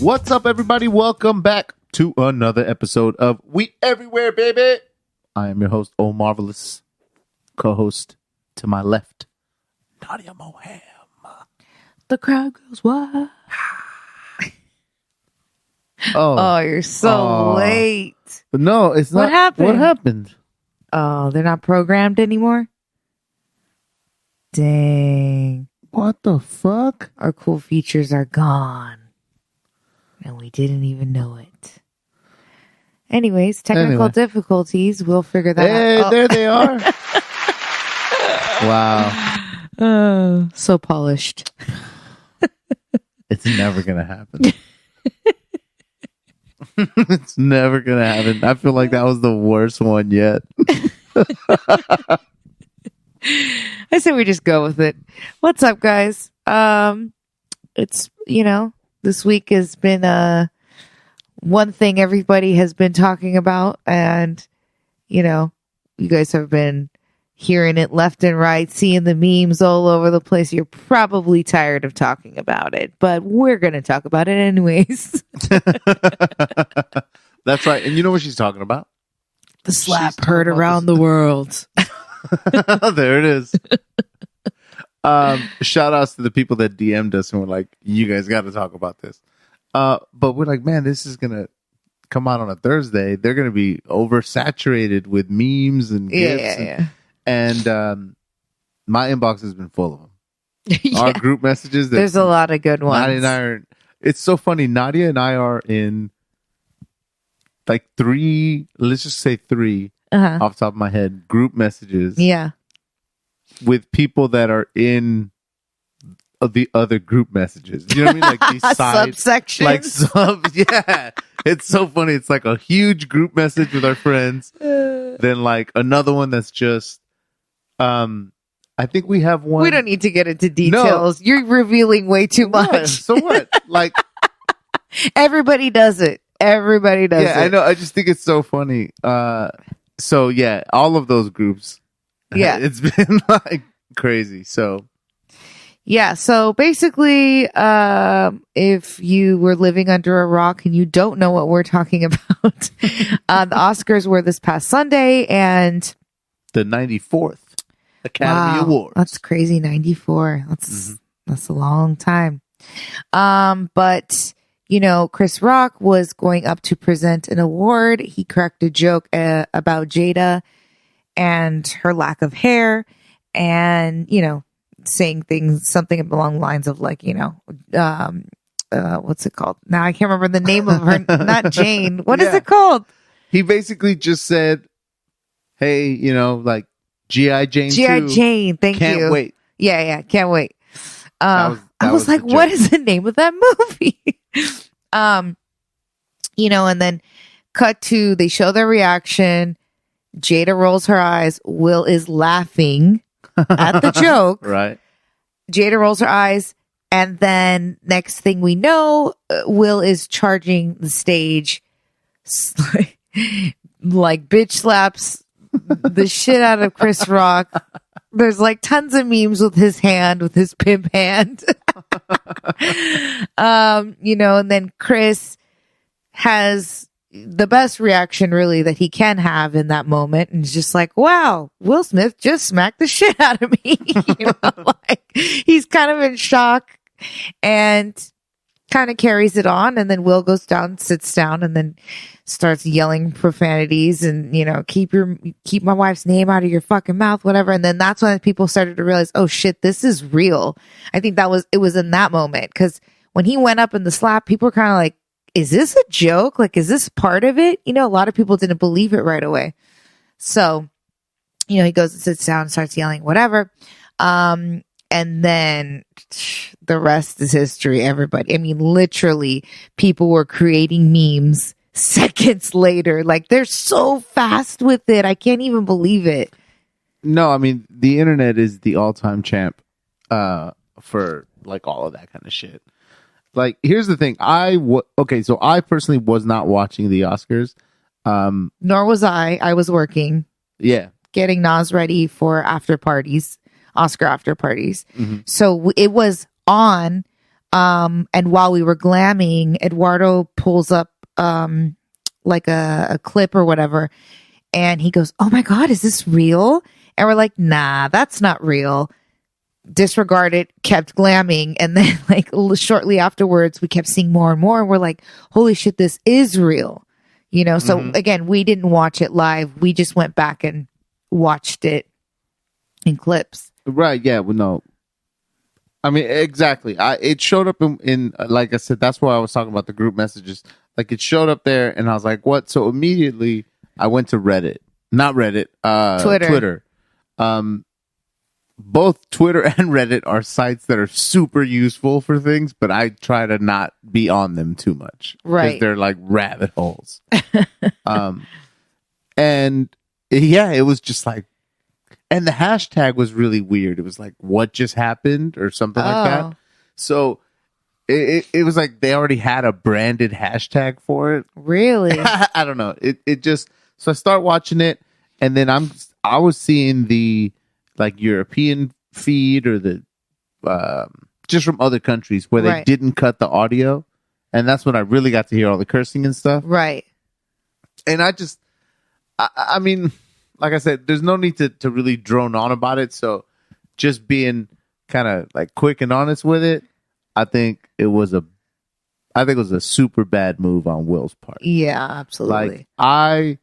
What's up, everybody? Welcome back to another episode of We Everywhere, baby. I am your host, Oh Marvelous. Co-host to my left, Nadia Moham. The crowd goes wild. Oh, you're so late. No, it's not. What happened? What happened? Oh, they're not programmed anymore? Dang. What the fuck? Our cool features are gone. And we didn't even know it. Anyways, technical difficulties. We'll figure that out. Hey, there they are. Wow. Oh, so polished. It's never going to happen. It's never going to happen. I feel like that was the worst one yet. I say we just go with it. What's up, guys? It's, this week has been one thing everybody has been talking about, and you guys have been hearing it left and right, seeing the memes all over the place. You're probably tired of talking about it, but we're going to talk about it anyways. That's right. And you know what she's talking about? The slap heard around the world. There it is. Shout outs to the people that DM'd us and were like, you guys got to talk about this. But we're like, man, this is going to come out on a Thursday. They're going to be oversaturated with memes and gifs. Yeah. And my inbox has been full of them. Our group messages. There's a lot of good ones. Nadia and I are, it's so funny. Nadia and I are in like three, let's just say three, off the top of my head, group messages. Yeah. With people that are in the other group messages. You know what I mean? Like these side subsections. Yeah. It's so funny. It's like a huge group message with our friends. Then like another one that's just I think we have one. We don't need to get into details. No. You're revealing way too much. What? So what? Like everybody does it. Everybody does it. Yeah, I know. I just think it's so funny. So yeah, all of those groups. Yeah. It's been like crazy. So yeah, so basically, if you were living under a rock and you don't know what we're talking about, the Oscars were this past Sunday, and the 94th Academy Awards. That's crazy, 94. That's a long time. But Chris Rock was going up to present an award. He cracked a joke about Jada and her lack of hair, and saying something along the lines of like, what's it called? Now I can't remember the name of her. Not Jane. What is it called? He basically just said, hey, like G.I. Jane. G.I. Jane. Thank you. Can't wait. Yeah. Can't wait. I was like, what what is the name of that movie? And then cut to, they show their reaction. Jada rolls her eyes. Will is laughing at the joke. Right. Jada rolls her eyes. And then next thing we know, Will is charging the stage like bitch slaps the shit out of Chris Rock. There's like tons of memes with his pimp hand. And then Chris has the best reaction really that he can have in that moment, and it's just like, wow, Will Smith just smacked the shit out of me. Like he's kind of in shock and kind of carries it on, and then Will goes down, sits down, and then starts yelling profanities and keep my wife's name out of your fucking mouth, whatever. And then that's when people started to realize, oh shit, this is real. I think it was in that moment, because when he went up in the slap, people were kind of like, is this a joke? Like, is this part of it? A lot of people didn't believe it right away. So, he goes and sits down and starts yelling, whatever. And then the rest is history, everybody. I mean, literally, people were creating memes seconds later. Like, they're so fast with it. I can't even believe it. No, I mean, the internet is the all-time champ for, like, all of that kind of shit. Like, here's the thing. So I personally was not watching the Oscars. Nor was I. I was working. Yeah. Getting Nas ready for Oscar after parties. Mm-hmm. So it was on And while we were glamming, Eduardo pulls up like a clip or whatever, and he goes, "Oh my God, is this real?" And we're like, "Nah, that's not real." Disregard it, kept glamming, and then like shortly afterwards, we kept seeing more and more, and we're like, "Holy shit, this is real." So again, we didn't watch it live. We just went back and watched it in clips. Right. Yeah. Well, no. I mean, exactly. It showed up in like I said, that's why I was talking about the group messages. Like it showed up there and I was like, what? So immediately I went to Reddit, not Reddit, Twitter. Both Twitter and Reddit are sites that are super useful for things, but I try to not be on them too much. Right. Because they're like rabbit holes. And yeah, it was just like, and the hashtag was really weird. It was like, what just happened or something like that. So it was like they already had a branded hashtag for it. Really? I don't know. It just, so I start watching it and then I was seeing the like European feed or the, just from other countries where they didn't cut the audio. And that's when I really got to hear all the cursing and stuff. Right. And I mean, like I said, there's no need to really drone on about it. So just being kind of like quick and honest with it, I think it was a super bad move on Will's part. Yeah, absolutely. Like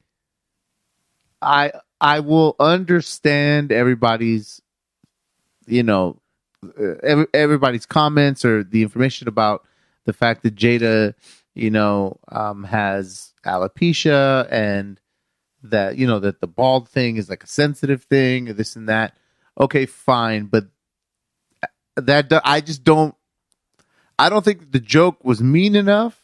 I will understand everybody's, everybody's comments or the information about the fact that Jada, has alopecia and that, that the bald thing is like a sensitive thing or this and that. Okay, fine. But I don't think the joke was mean enough.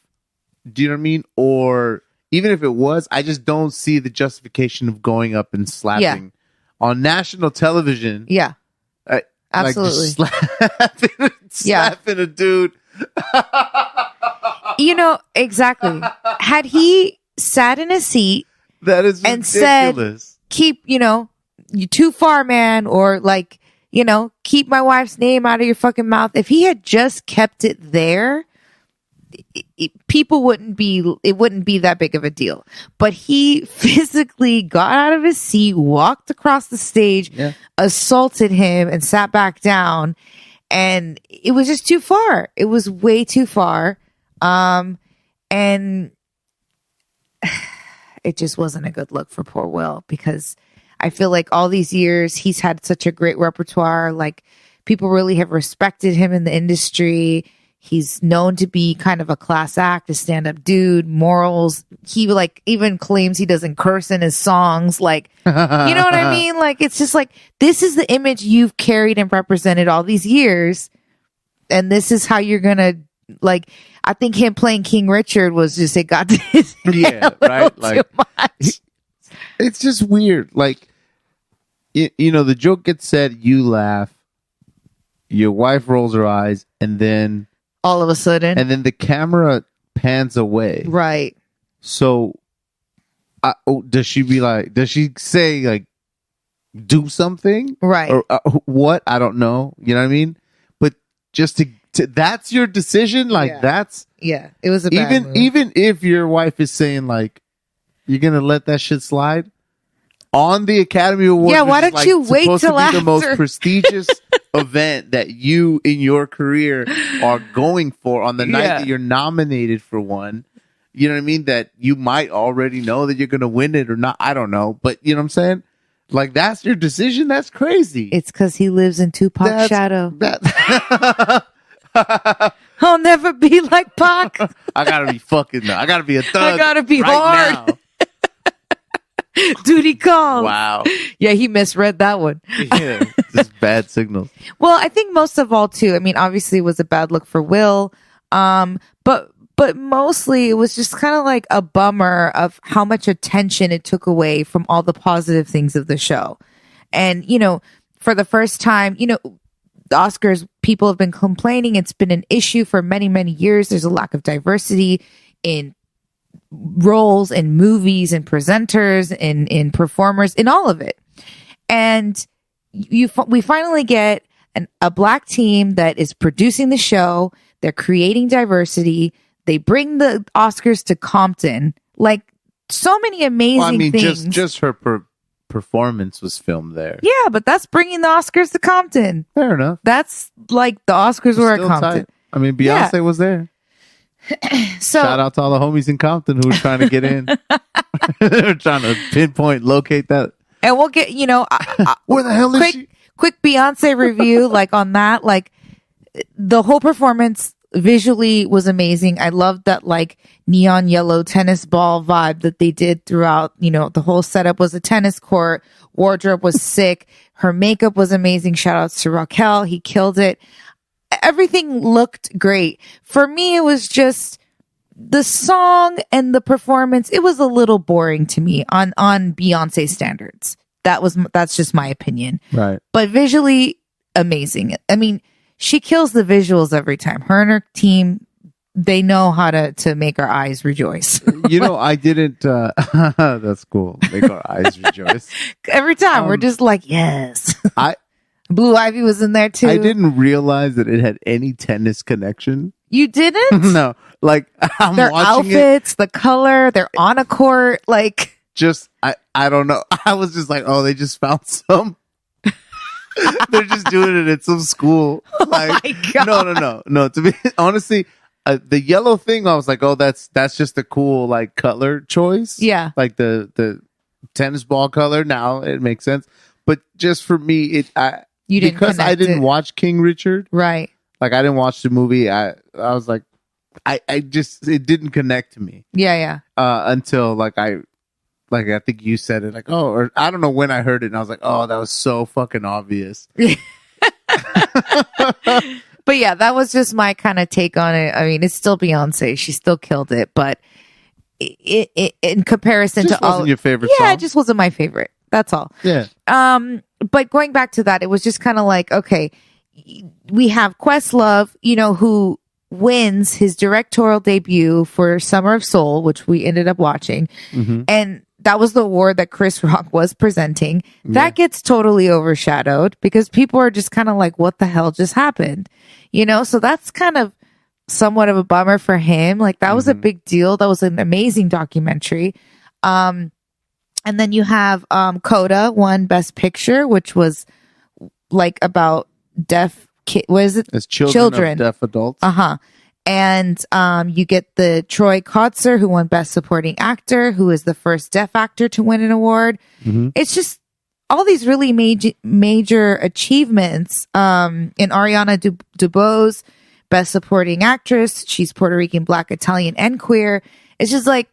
Do you know what I mean? Or even if it was, I just don't see the justification of going up and slapping on national television. Yeah. Absolutely. Like slapping a dude. Exactly. Had he sat in a seat that is and ridiculous. Said, keep, you too far, man, or like, keep my wife's name out of your fucking mouth. If he had just kept it there, it wouldn't be that big of a deal. But he physically got out of his seat, walked across the stage, assaulted him, and sat back down. And it was just too far. It was way too far. And it just wasn't a good look for poor Will, because I feel like all these years he's had such a great repertoire. Like, people really have respected him in the industry. He's known to be kind of a class act, a stand-up dude, morals. He like even claims he doesn't curse in his songs. Like, you know what I mean? Like, it's just like, this is the image you've carried and represented all these years. And this is how you're going to, like, I think him playing King Richard was just, it got to his head right? Like, too much. It's just weird. Like, the joke gets said, you laugh, your wife rolls her eyes, and then all of a sudden, and then the camera pans away. Right. So, does she say like, do something? Right. Or what? I don't know. You know what I mean? But just to that's your decision. Like, that's, it was a bad move. Even if your wife is saying like, you're going to let that shit slide on the Academy Awards. Yeah. Why don't you wait till to be after the most prestigious event that you in your career are going for on the night that you're nominated for one? You know what I mean? That you might already know that you're going to win it or not. I don't know. But you know what I'm saying? Like, that's your decision. That's crazy. It's because he lives in Tupac's shadow. I'll never be like Pac. I gotta be fucking. I gotta be a thug. I gotta be right hard. Now. Duty calls. Wow. Yeah, he misread that one. Yeah, just bad signals. Well, I think most of all, too, I mean, obviously it was a bad look for Will. But mostly it was just kind of like a bummer of how much attention it took away from all the positive things of the show. And, for the first time, the Oscars, people have been complaining. It's been an issue for many, many years. There's a lack of diversity in roles in movies and presenters and in performers, in all of it. And we finally get a black team that is producing the show. They're creating diversity. They bring the Oscars to Compton. Like, so many amazing Well, I mean, things. just her performance was filmed there. Yeah, but that's bringing the Oscars to Compton. Fair enough. That's like the Oscars were at Still Compton. tight. I mean, Beyonce was there. So Shout out to all the homies in Compton who were trying to get in. They were trying to pinpoint, locate that. and we'll get, Where the hell is she? quick Beyonce review, like on that, like the whole performance visually was amazing. I loved that like neon yellow tennis ball vibe that they did throughout. The whole setup was a tennis court. Wardrobe was sick. Her makeup was amazing. Shout outs to Raquel. He killed it. Everything looked great. For me, it was just the song and the performance. It was a little boring to me on Beyonce standards. That's just my opinion. Right. But visually amazing. I mean, she kills the visuals every time. Her and her team, they know how to make our eyes rejoice. I didn't. That's cool. Make our eyes rejoice. Every time we're just like, yes. I Blue Ivy was in there too. I didn't realize that it had any tennis connection. You didn't? No, like I'm Their watching outfits, the color, they're on a court. Like, just I don't know. I was just like, oh, they just found some. They're just doing it at some school. Like, my God. no. To be honestly, the yellow thing, I was like, oh, that's just a cool like color choice. Yeah. like the tennis ball color. Now it makes sense, but just for me, You didn't because I connect didn't it. watch King Richard. Right. Like I didn't watch the movie. I was like, I just it didn't connect to me Yeah. until I think you said it or I don't know when I heard it and I was like, oh, that was so fucking obvious. But yeah, that was just my kind of take on it. I mean, it's still Beyonce. She still killed it, but it in comparison Just to all, wasn't your favorite yeah, song? it just wasn't my favorite. That's all. Yeah. But going back to that, it was just kind of like, okay, we have Questlove, who wins his directorial debut for Summer of Soul, which we ended up watching. Mm-hmm. And that was the award that Chris Rock was presenting. That gets totally overshadowed because people are just kind of like, what the hell just happened? So that's kind of somewhat of a bummer for him. Like that was a big deal. That was an amazing documentary. And then you have Coda won Best Picture, which was like about deaf what is it? As children of deaf adults. And you get the Troy Kotsur, who won Best Supporting Actor, who is the first deaf actor to win an award. Mm-hmm. It's just all these really major achievements. In Ariana DeBose, Best Supporting Actress. She's Puerto Rican, Black, Italian, and queer. It's just like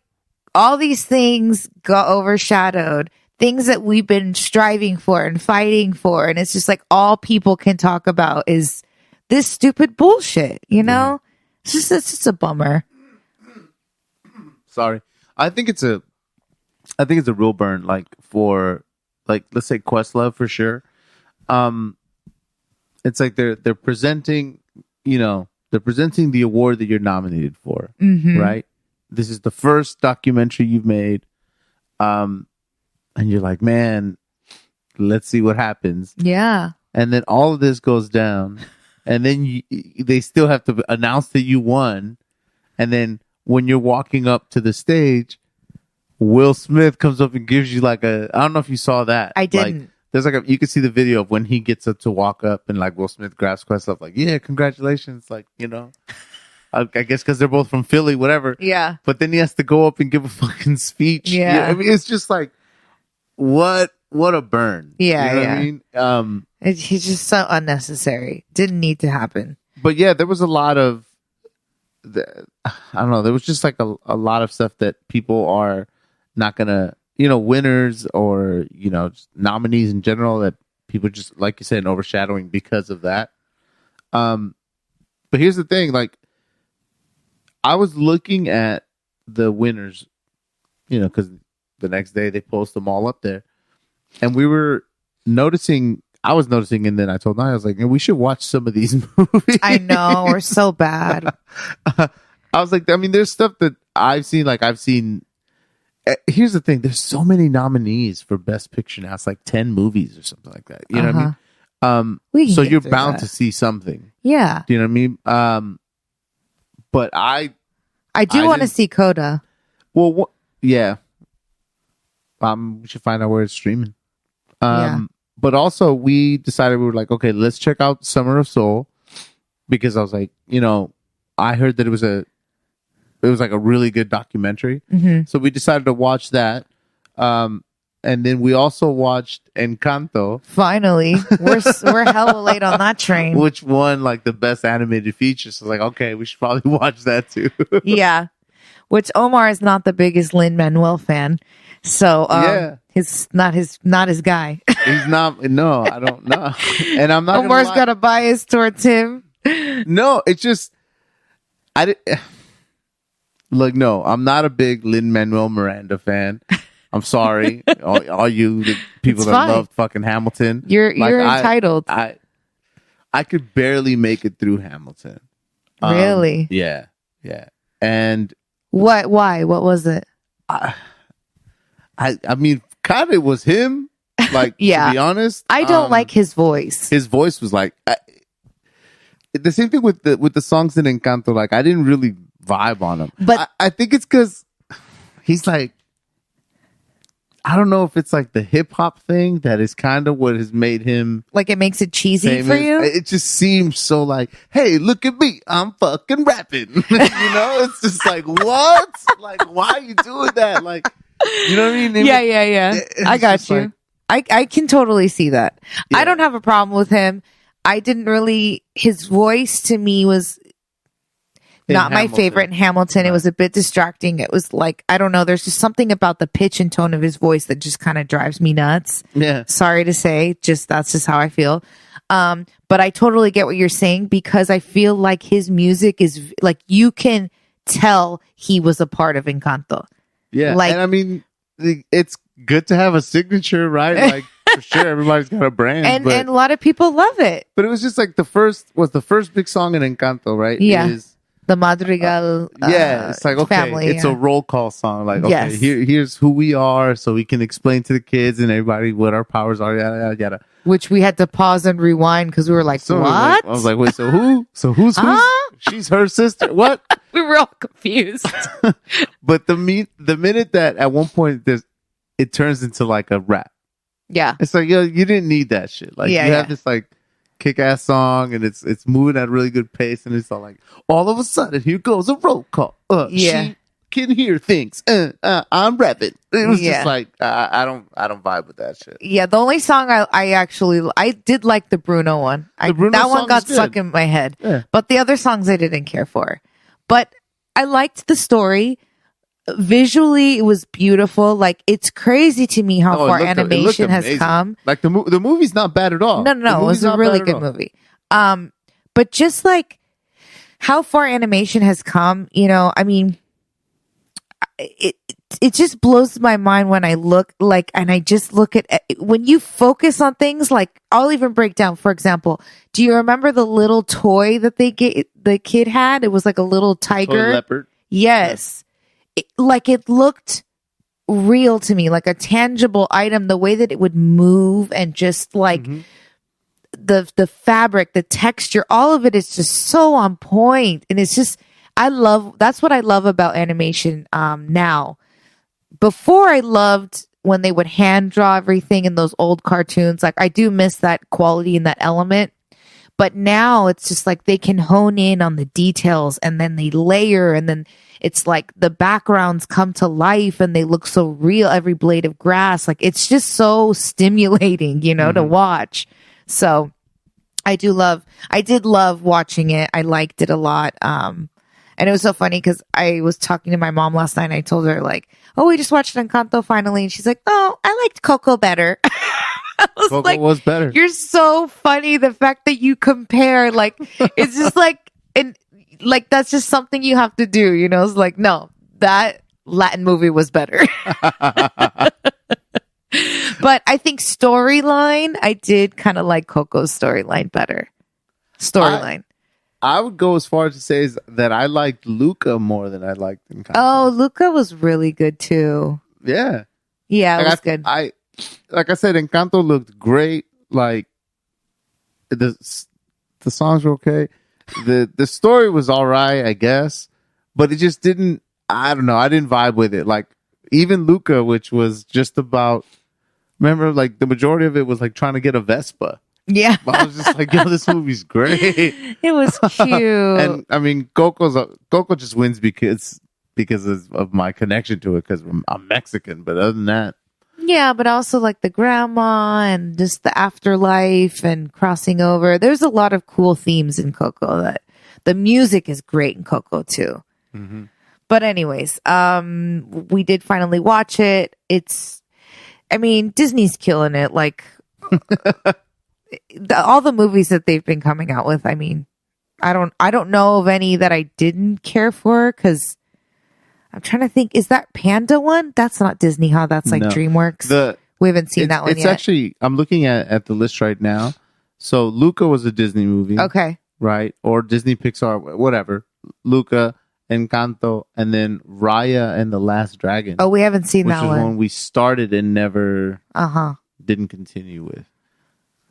all these things got overshadowed. Things that we've been striving for and fighting for. And it's just like all people can talk about is this stupid bullshit, Yeah. It's just a bummer. Sorry. I think it's a real burn, for let's say Questlove for sure. It's like they're presenting, they're presenting the award that you're nominated for, right? This is the first documentary you've made. And you're like, man, let's see what happens. Yeah. And then all of this goes down. And then they still have to announce that you won. And then when you're walking up to the stage, Will Smith comes up and gives you I don't know if you saw that. I didn't. There's you can see the video of when he gets up to walk up and Will Smith grabs Questlove yeah, congratulations. I guess because they're both from Philly, whatever. Yeah. But then he has to go up and give a fucking speech. Yeah. I mean, it's just what a burn. Yeah, You know yeah. what I mean? He's just so unnecessary. Didn't need to happen. But yeah, there was a lot of, I don't know, there was just a lot of stuff that people are not going to, winners or, just nominees in general that people just, like you said, overshadowing because of that. But here's the thing, I was looking at the winners, because the next day they post them all up there. And we were I was noticing, and then I told Nia, I was like, we should watch some of these movies. I know, we're so bad. I was like, I mean, there's stuff that I've seen, here's the thing, there's so many nominees for Best Picture now. It's 10 movies or something like that. You know what I mean? We can So get you're through bound that. to see something. Yeah. Do you know what I mean? But I do want to didn't- see Coda. well, yeah. We should find out where it's streaming. Yeah. But also we decided, we were like, okay, let's check out Summer of Soul, because I was like, I heard that it was like a really good documentary. Mhm. So we decided to watch that. And then we also watched Encanto, Finally, we're hella late on that train. which won like the best animated feature. So like, okay, we should probably watch that too. Yeah, which Omar is not the biggest Lin-Manuel fan, so Yeah. he's not his guy. He's not. No, I don't know. And I'm not. Omar's gonna got a bias towards him. No, it's just I did. Look, no, I'm not a big Lin-Manuel Miranda fan. I'm sorry, all you the people It's that fine. loved fucking Hamilton. You're Like, entitled. I could barely make it through Hamilton. Really? Yeah, and What? Why? What was it? I mean, kind of was him. Like, Yeah. to be honest, I don't like his voice. his voice was like the same thing with the songs in Encanto. Like, I didn't really vibe on him, But- I think it's because he's like, I don't know if it's like the hip hop thing that is kind of what has made him Like it makes it cheesy famous. for you. It just seems so like, hey, look at me, I'm fucking rapping. It's just like, what? Like, why are you doing that? Like, you know what I mean? Yeah. It's I got just you. I can totally see that. Yeah. I don't have a problem with him. I didn't really. His voice to me was In not my Hamilton. favorite in Hamilton. It was a bit distracting. It was like, I don't know. There's just something about the pitch and tone of his voice that just kind of drives me nuts. Yeah. Sorry to say, that's just how I feel. But I totally get what you're saying, because I feel like his music is like, you can tell he was a part of Encanto. Yeah. Like- and I mean, it's good to have a signature, right? Like, for sure, everybody's got a brand. And but a lot of people love it. it was just like the first big song in Encanto, right? Yeah. Is, The Madrigal it's like, okay, family. it's yeah. a roll call song. Like, okay, Yes. here's who we are, so we can explain to the kids and everybody what our powers are, yada, yada, yada. Which we had to pause and rewind because we were like, So what? I was like, wait, so who? So who's Huh? she's her sister? What? We were all confused. But the minute that at one point it turns into like a rap. Yeah. It's like, yo, you didn't need that shit. Like, Yeah, you yeah. have this like kick-ass song, and it's moving at a really good pace, and it's all like, all of a sudden, here goes a roll call. Yeah. She can hear things. I'm rapping. It was Yeah. just like, I don't vibe with that shit. Yeah. The only song I did like the Bruno one. The Bruno that one song got is good. stuck in my head. Yeah. But the other songs I didn't care for. But I liked the story. Visually, it was beautiful. Like, it's crazy to me how Oh, it far looked- it looked animation has amazing. Come. Like, the movie's not bad at all. No, The it was movie's a not really bad at good all. movie. But just like how far animation has come, I mean, it just blows my mind when I look like, and I just look at when you focus on things. Like, I'll even break down. For example, do you remember the little toy that the kid had? It was like a little Toy tiger. leopard. Yes. It looked real to me, like a tangible item, the way that it would move and just like Mhm. the fabric, the texture, all of it is just so on point. And it's just, that's what I love about animation now. Before, I loved when they would hand draw everything in those old cartoons. Like, I do miss that quality and that element. But now it's just like they can hone in on the details, and then they layer, and then it's like the backgrounds come to life and they look so real. Every blade of grass, like, it's just so stimulating, to watch. So I did love watching it. I liked it a lot. And it was so funny because I was talking to my mom last night and I told her, like, oh, we just watched Encanto finally. And she's like, oh, I liked Coco better. I was Coco like, was better. you're so funny. The fact that you compare, like, it's just like, and like, that's just something you have to do, It's like, no, that Latin movie was better. But I think storyline, I did kind of like Coco's storyline better. Storyline. I would go as far as to say is that I liked Luca more than I liked Encanto. Oh, Luca was really good too. yeah. Yeah, it Like, was good. Like I said, Encanto looked great. Like, the songs were okay. The story was all right, I guess. but it just didn't. I don't know. I didn't vibe with it. Like even Luca, which was just about. Remember, like the majority of it was like trying to get a Vespa. Yeah. I was just like, yo, this movie's great. It was cute. And I mean, Coco just wins because of my connection to it because I'm Mexican. But other than that, yeah, but also like the grandma and just the afterlife and crossing over. There's a lot of cool themes in Coco. That the music is great in Coco too. mm-hmm. But anyways, we did finally watch it. I mean, Disney's killing it. Like all the movies that they've been coming out with. I mean, I don't know of any that I didn't care for because I'm trying to think. Is that Panda one? That's not Disney, huh? That's like No. DreamWorks. We haven't seen that one it's yet. actually, I'm looking at the list right now. So Luca was a Disney movie. Okay. Right? Or Disney Pixar, whatever. Luca, Encanto, and then Raya and the Last Dragon. Oh, we haven't seen which that is one. one we started and never didn't continue with.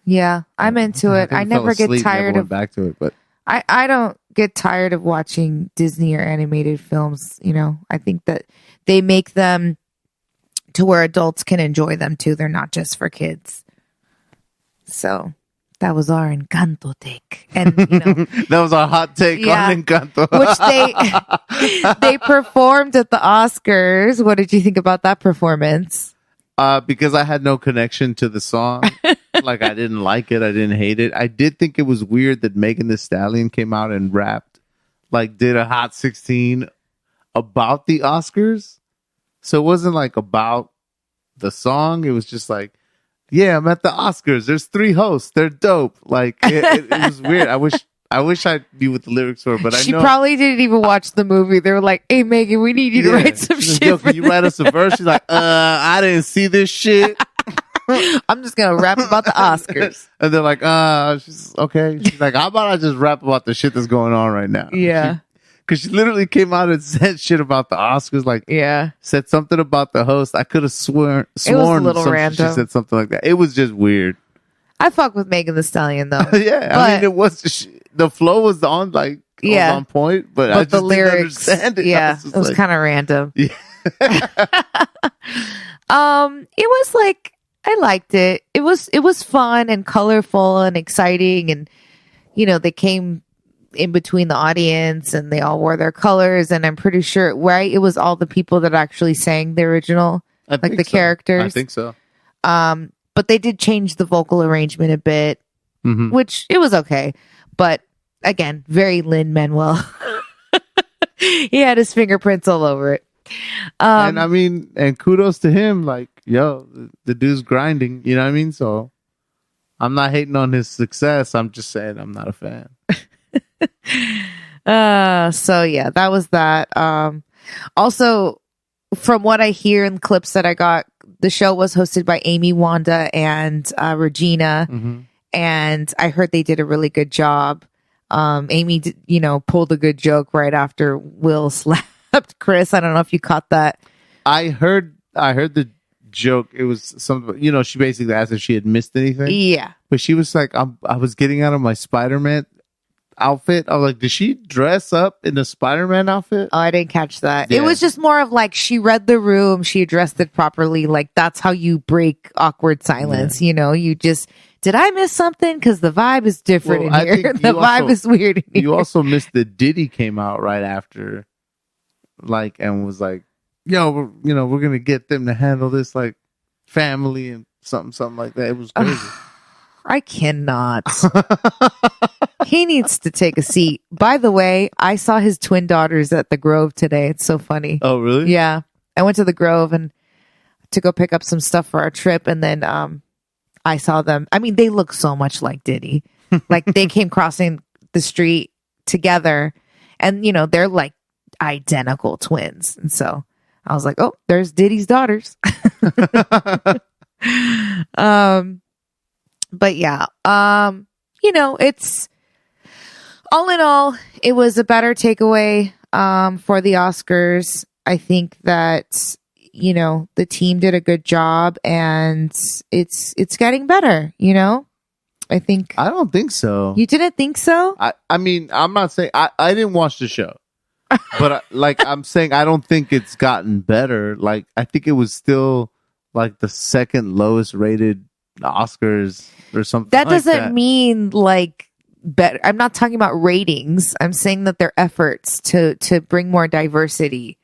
Yeah, I'm into it. I never get tired of back to it, but I don't get tired of watching Disney or animated films. You know, I think that they make them to where adults can enjoy them too. They're not just for kids. So that was our Encanto take, and you know that was our hot take on Encanto, which they performed at the Oscars. What did you think about that performance? Because I had no connection to the song. Like I didn't like it. I didn't hate it. I did think it was weird that Megan Thee Stallion came out and rapped, like did a Hot 16 about the Oscars. So it wasn't like about the song. It was just like, yeah, I'm at the Oscars. There's 3 hosts. They're dope. Like it was weird. I wish I knew what the lyrics were, but she I know probably didn't even watch the movie. They were like, "Hey, Megan, we need you to write some She's like, shit. yo, for can you write us a verse?" She's like, I didn't see this shit. I'm just gonna rap about the Oscars." And they're like, she's okay. She's like, how about I just rap about the shit that's going on right now? Yeah. Because she literally came out and said shit about the Oscars. Like, Yeah. said something about the host. I could have sworn a little random. she said something like that. It was just weird. I fuck with Megan Thee Stallion though. Yeah, I mean, it was the flow was on was on point, but I just the lyrics, didn't understand it. Yeah, it was kind of random. Yeah. It was like I liked it. It was fun and colorful and exciting, and you know they came in between the audience and they all wore their colors, and I'm pretty sure it was all the people that actually sang the original, like the characters. I think so. But they did change the vocal arrangement a bit, which it was okay. But again, very Lin-Manuel. He had his fingerprints all over it. And I mean, and kudos to him. Like, yo, the dude's grinding. You know what I mean? So I'm not hating on his success. I'm just saying I'm not a fan. So yeah, that was that. Also, from what I hear in clips that I got, the show was hosted by Amy, Wanda, and Regina, and I heard they did a really good job. Amy, pulled a good joke right after Will slapped Chris. I don't know if you caught that. I heard the joke. It was something. She basically asked if she had missed anything. Yeah, but she was like, I was getting out of my Spider-Man outfit. I was like, did she dress up in a Spider-Man outfit? Oh, I didn't catch that. Yeah. It was just more of like she read the room, she addressed it properly. Like that's how you break awkward silence. Yeah. You just, did I miss something? Because the vibe is different in here. The vibe is weird in here. You also missed the Diddy came out right after, like, and was like, yo, we're gonna get them to handle this like family and something like that. It was crazy. I cannot. He needs to take a seat. By the way, I saw his twin daughters at the Grove today. It's so funny. Oh, really? Yeah. I went to the Grove and to go pick up some stuff for our trip. And then I saw them. I mean, they look so much like Diddy. Like they came crossing the street together and, they're like identical twins. And so I was like, oh, there's Diddy's daughters. But yeah, it's all in all, it was a better takeaway for the Oscars. I think that, the team did a good job and it's getting better, I think. I don't think so. You didn't think so? I mean, I'm not saying I didn't watch the show. But like I'm saying, I don't think it's gotten better. Like I think it was still like the second lowest rated Oscars or something. That like doesn't that. mean like better. I'm not talking about ratings. I'm saying that their efforts to bring more diversity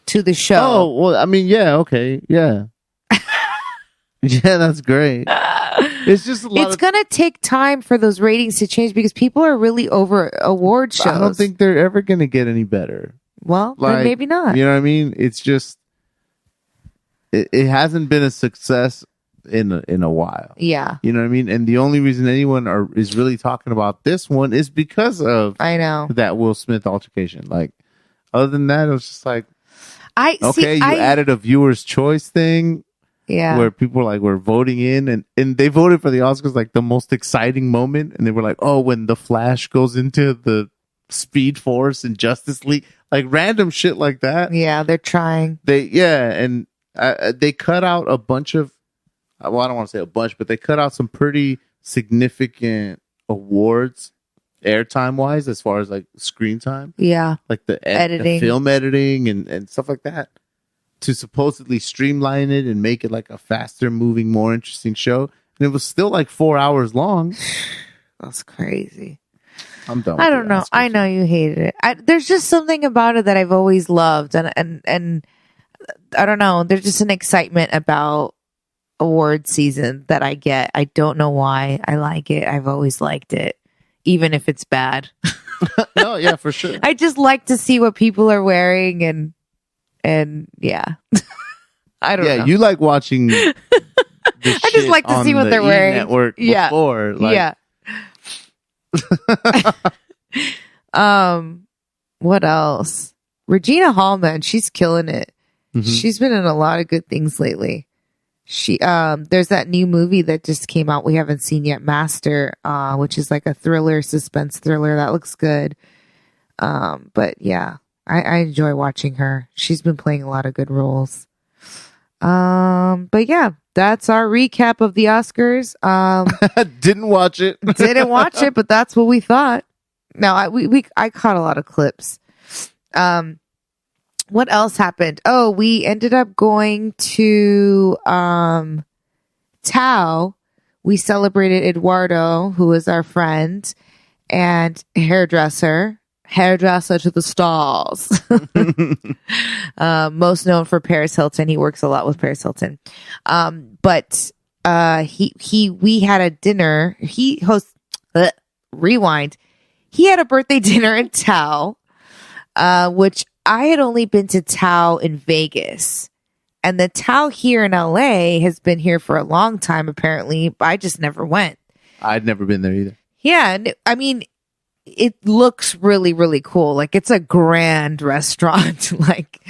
to the show. Oh well, I mean, yeah, okay, yeah, yeah, that's great. It's just a lot It's of. gonna take time for those ratings to change because people are really over award shows. I don't think they're ever gonna get any better. Well, Like, then maybe not. You know what I mean? It's just it hasn't been a success in a while. Yeah, You know what I mean? And the only reason anyone is really talking about this one is because of I know. that Will Smith altercation. Like, other than that, it was just like, I okay, see, you added a viewer's choice thing yeah. where people like were voting in, and they voted for the Oscars like the most exciting moment, and they were like, oh, when the Flash goes into the Speed Force and Justice League, like random shit like that. Yeah, they're trying. And they cut out a bunch of, well, I don't want to say a bunch, but they cut out some pretty significant awards airtime wise as far as like screen time, Yeah, like the Editing. film editing and stuff like that, to supposedly streamline it and make it like a faster moving, more interesting show. And it was still like 4 hours long. that's crazy. I'm done. I with don't the know. Oscars. I know you hated it. There's just something about it that I've always loved, and I don't know. There's just an excitement about award season that I get. I don't know why. I like it. I've always liked it, even if it's bad. No, yeah, for sure. I just like to see what people are wearing, and yeah. I don't know. Yeah, you like watching. The I just like to see what they're wearing. Network Yeah. before, like, Yeah. What else? Regina Hall, man, she's killing it. Mhm. She's been in a lot of good things lately. She there's that new movie that just came out we haven't seen yet, Master, which is like a thriller, suspense thriller that looks good. But yeah, I enjoy watching her. She's been playing a lot of good roles. But yeah, that's our recap of the Oscars. Didn't watch it. Didn't watch it, but that's what we thought. No, I caught a lot of clips. What else happened? Oh, we ended up going to Tao. We celebrated Eduardo, who was our friend and hairdresser to the stars. Most known for Paris Hilton. He works a lot with Paris Hilton. But we had a dinner. He hosts rewind. He had a birthday dinner in Tao, which I had only been to Tao in Vegas. And the Tao here in LA has been here for a long time, apparently. But I just never went. I'd never been there either. Yeah. And I mean, it looks really, really cool. Like it's a grand restaurant. Like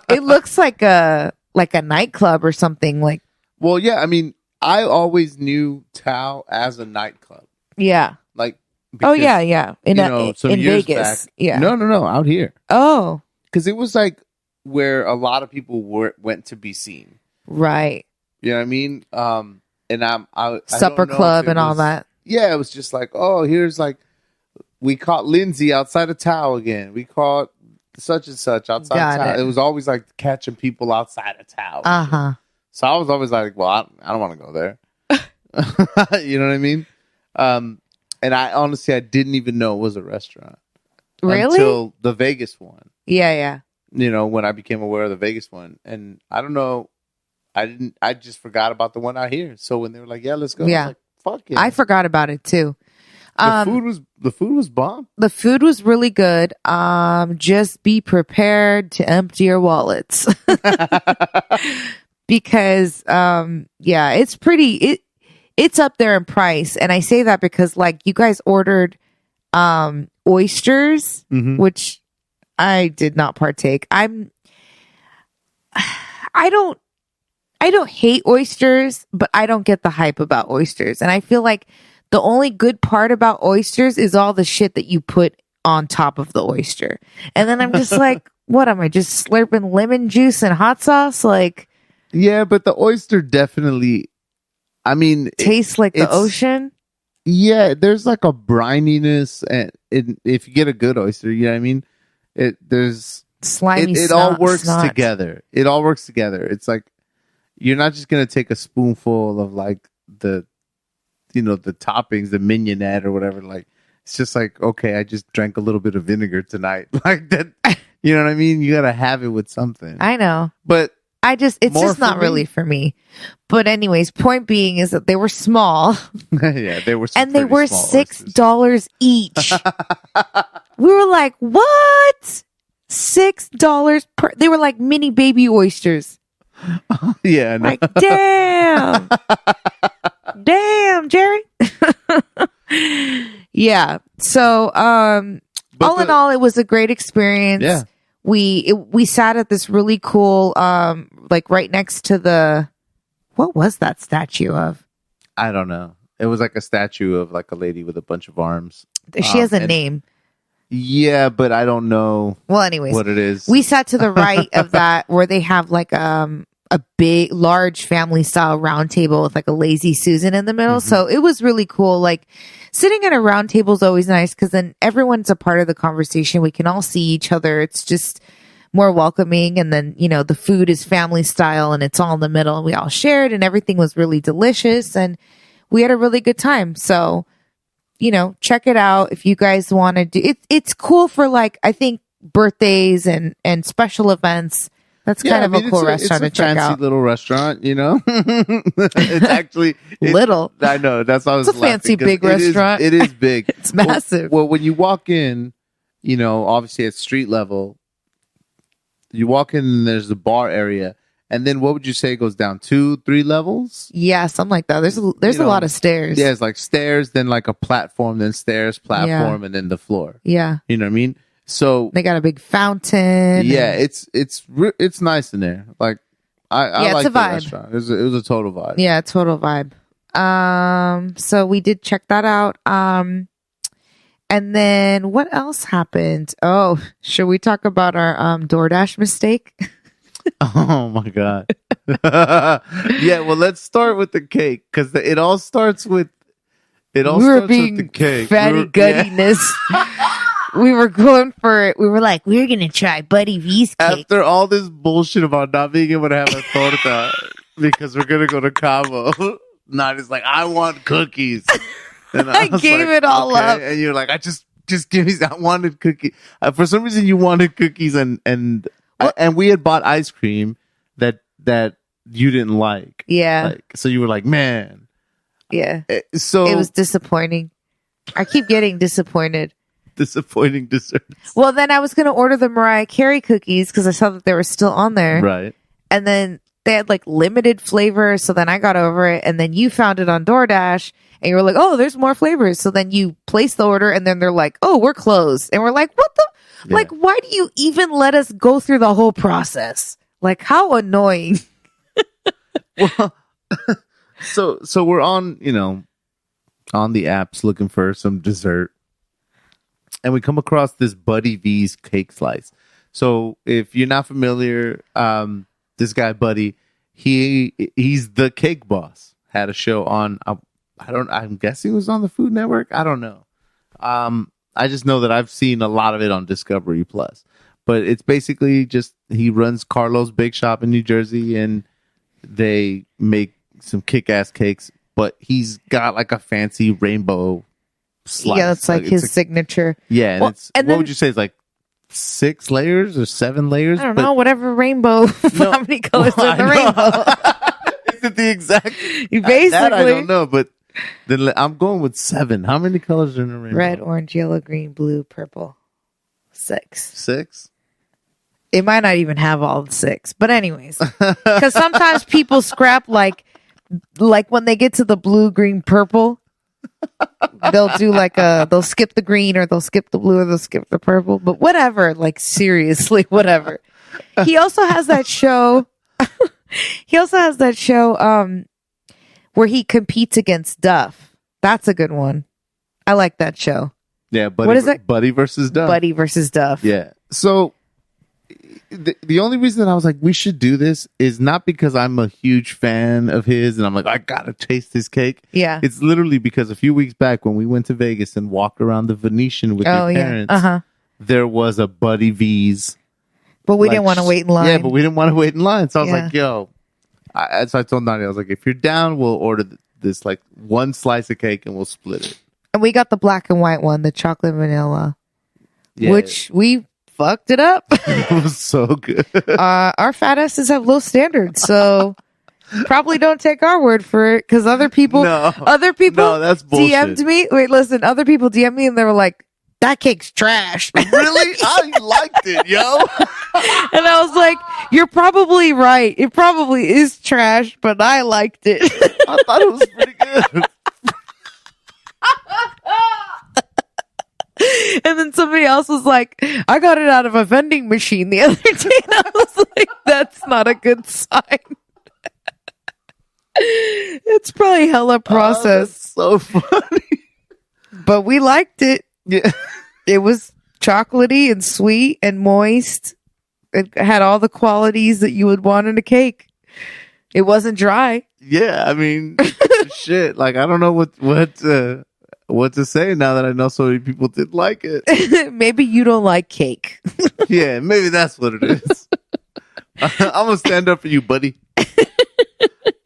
it looks like a nightclub or something. Like, Well, yeah, I mean, I always knew Tao as a nightclub. yeah. Like, Oh because, yeah, yeah. some In years Vegas. back. Yeah. No, out here. Oh, Because it was like where a lot of people went to be seen. right. You know what I mean? And I Supper don't know club if it and all was- that. Yeah, it was just like, oh, here's like, we caught Lindsay outside of Tao again. We caught such and such outside Got of Tao. it. It was always like catching people outside of Tao. Uh-huh. So I was always like, well, I don't want to go there. You know what I mean? And I honestly, I didn't even know it was a restaurant. Really? Until the Vegas one. Yeah, yeah. You know, when I became aware of the Vegas one. And I don't know, I just forgot about the one out here. So when they were like, yeah, let's go. Yeah. I was like, fuck it. I forgot about it too. the food was bomb. The food was really good. Just be prepared to empty your wallets. Because yeah, it's up there in price. And I say that because like you guys ordered oysters, Mhm. which I did not partake. I don't hate oysters, but I don't get the hype about oysters. And I feel like the only good part about oysters is all the shit that you put on top of the oyster. And then I'm just like, what am I just slurping lemon juice and hot sauce? Like, Yeah, but the oyster definitely, I mean, tastes like the it's- ocean. yeah, there's like a brininess, and if you get a good oyster, you know what I mean? There's Slimy. it all snot- works snot. together. It all works together. It's like you're not just gonna take a spoonful of like the toppings, the mignonette or whatever. Like it's just like, okay, I just drank a little bit of vinegar tonight. Like that, you know what I mean? You gotta have it with something. I know. But It's More just for not me? really for me. But anyways, point being is that they were small yeah, they were some and they pretty were small oysters. $6 each. We were like, what? $6 per. They were like mini baby oysters. Yeah, no. Like, damn. Damn, Jerry. Yeah. So, But all in all, it was a great experience. Yeah. We sat at this really cool, like right next to what was that statue of? I don't know. It was like a statue of like a lady with a bunch of arms. She has a and- name. Yeah, but I don't know Well, anyways, what it is. we sat to the right of that where they have like a big, large family style round table with like a lazy Susan in the middle. Mm-hmm. So it was really cool. Like sitting at a round table is always nice because then everyone's a part of the conversation. We can all see each other. It's just more welcoming. And then, the food is family style and it's all in the middle and we all shared and everything was really delicious and we had a really good time. So, check it out if you guys want to do it. It's cool for like, I think birthdays and special events. That's kind of a cool restaurant to check fancy out. little restaurant, It's actually Little. I know that's why I was It's a fancy laughing, 'cause big restaurant. It is big. It's massive. Well, when you walk in, obviously at street level, you walk in and there's the bar area, and then what would you say goes down 2-3 levels? Yeah, something like that. There's a lot of stairs. Yeah, it's like stairs, then like a platform, then stairs, platform, and then the floor. Yeah. You know what I mean? So They got a big fountain. yeah, and- it's nice in there. Like I Yeah, it's like a the vibe. restaurant. It was a total vibe. Yeah, total vibe. So we did check that out. And then what else happened? Oh, should we talk about our DoorDash mistake? Oh my god. Yeah, well, let's start with the cake because it all starts with We were starts with being the cake. fatty guttiness. We were going for it. We were like, we're gonna try Buddy V's cake. After all this bullshit about not being able to have a torta because we're gonna go to Cabo, Nadia's like, I want cookies. And I was gave like, it all okay. up. And you're like, just give me. I wanted cookies. For some reason, you wanted cookies, and we had bought ice cream that you didn't like. Yeah, So you were like, man. yeah. So It was disappointing. I keep getting disappointed. disappointing desserts. Well, then I was gonna order the Mariah Carey cookies because I saw that they were still on there, Right. and then they had like limited flavor. So then I got over it, and then you found it on DoorDash, and you were like, "Oh, there's more flavors." So then you place the order, and then they're like, "Oh, we're closed," and we're like, "What the? Yeah. Like, why do you even let us go through the whole process? Like, how annoying." Well, so we're on, on the apps looking for some dessert, and we come across this Buddy V's cake slice. So if you're not familiar, this guy Buddy, he's the cake boss. Had a show on. I'm guessing it was on the Food Network. I don't know. I just know that I've seen a lot of it on Discovery Plus. But it's basically just he runs Carlo's Bake Shop in New Jersey, and they make some kick-ass cakes. But he's got like a fancy rainbow slice. Yeah, that's like it's his signature. yeah, and Well, it's and what then- would you say? It's like 6 layers or 7 layers? I don't But- know, whatever rainbow. No. How many colors Well, are the I know. rainbow? Is it the exact? You basically That I don't know, but then I'm going with 7. How many colors are in a rainbow? red, orange, yellow, green, blue, purple. 6. 6. It might not even have all the 6, but anyways, because sometimes people scrap like when they get to the blue, green, purple, they'll do they'll skip the green or they'll skip the blue or they'll skip the purple. But whatever, like seriously, whatever. He also has that show. Where he competes against Duff. That's a good one. I like that show. Yeah, Buddy. What is it? Buddy versus Duff. Buddy versus Duff. Yeah. So the only reason that I was like, we should do this is not because I'm a huge fan of his and I'm like, I gotta taste this cake. Yeah. It's literally because a few weeks back when we went to Vegas and walked around the Venetian with your Oh yeah. parents, Uh huh. there was a Buddy V's. But we like, didn't want to wait in line. Yeah, but we didn't want to wait in line. So I was Yeah. like, yo. So I told Nadia, I was like, if you're down, we'll order this like one slice of cake and we'll split it. And we got the black and white one, the chocolate vanilla, Yeah, which we fucked it up. it was so good. Our fat asses have low standards, so probably don't take our word for it because other people No, that's bullshit. DM'd me. Wait, listen, other people DM'd me and they were like, that cake's trash. Really? I liked it, yo. And I was like, you're probably right. It probably is trash, but I liked it. I thought it was pretty good. And then somebody else was like, I got it out of a vending machine the other day. And I was like, that's not a good sign. It's probably hella processed, Oh, that's so funny. but we liked it. Yeah. It was chocolatey and sweet and moist. It had all the qualities that you would want in a cake. It wasn't dry. Yeah, I mean, shit. Like, I don't know what to say now that I know so many people did like it. Maybe you don't like cake. Yeah, maybe that's what it is. I'm gonna stand up for you, buddy.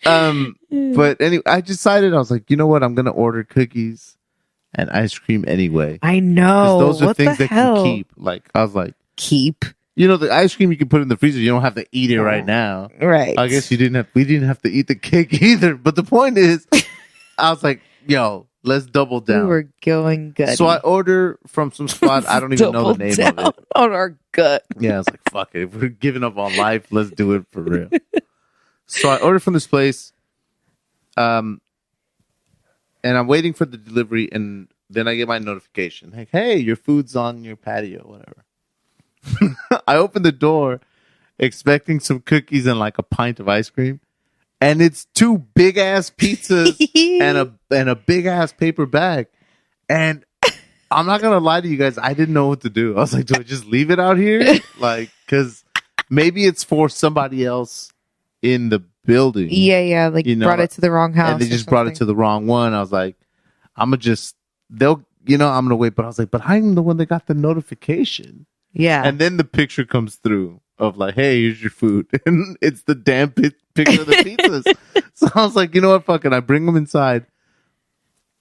But anyway, I decided I was like, you know what? I'm gonna order cookies and ice cream anyway. I 'Cause know. those are What things the that hell? can keep. Like, I was like, Keep. you know, the ice cream you can put in the freezer. You don't have to eat it right now. Right. I guess we didn't have to eat the cake either. But the point is, I was like, yo, let's double we down. were going good. So I order from some spot. I don't even know the name of it. On our gut. Yeah, I was like, fuck it. If we're giving up on life, let's do it for real. So I ordered from this place. And I'm waiting for the delivery, and then I get my notification. Like, hey, your food's on your patio, whatever. I open the door expecting some cookies and like a pint of ice cream. And it's two big ass pizzas and a big ass paper bag. And I'm not gonna lie to you guys, I didn't know what to do. I was like, do I just leave it out here? Like, cause maybe it's for somebody else in the building. Yeah. Like, You know, brought it to the wrong house. And they just brought it to the wrong one. I was like, I'm gonna wait. But I was like, but I'm the one that got the notification. Yeah. And then the picture comes through of like, hey, here's your food. And it's the damn picture of the pizzas. So I was like, you know what? Fuck it. I bring them inside.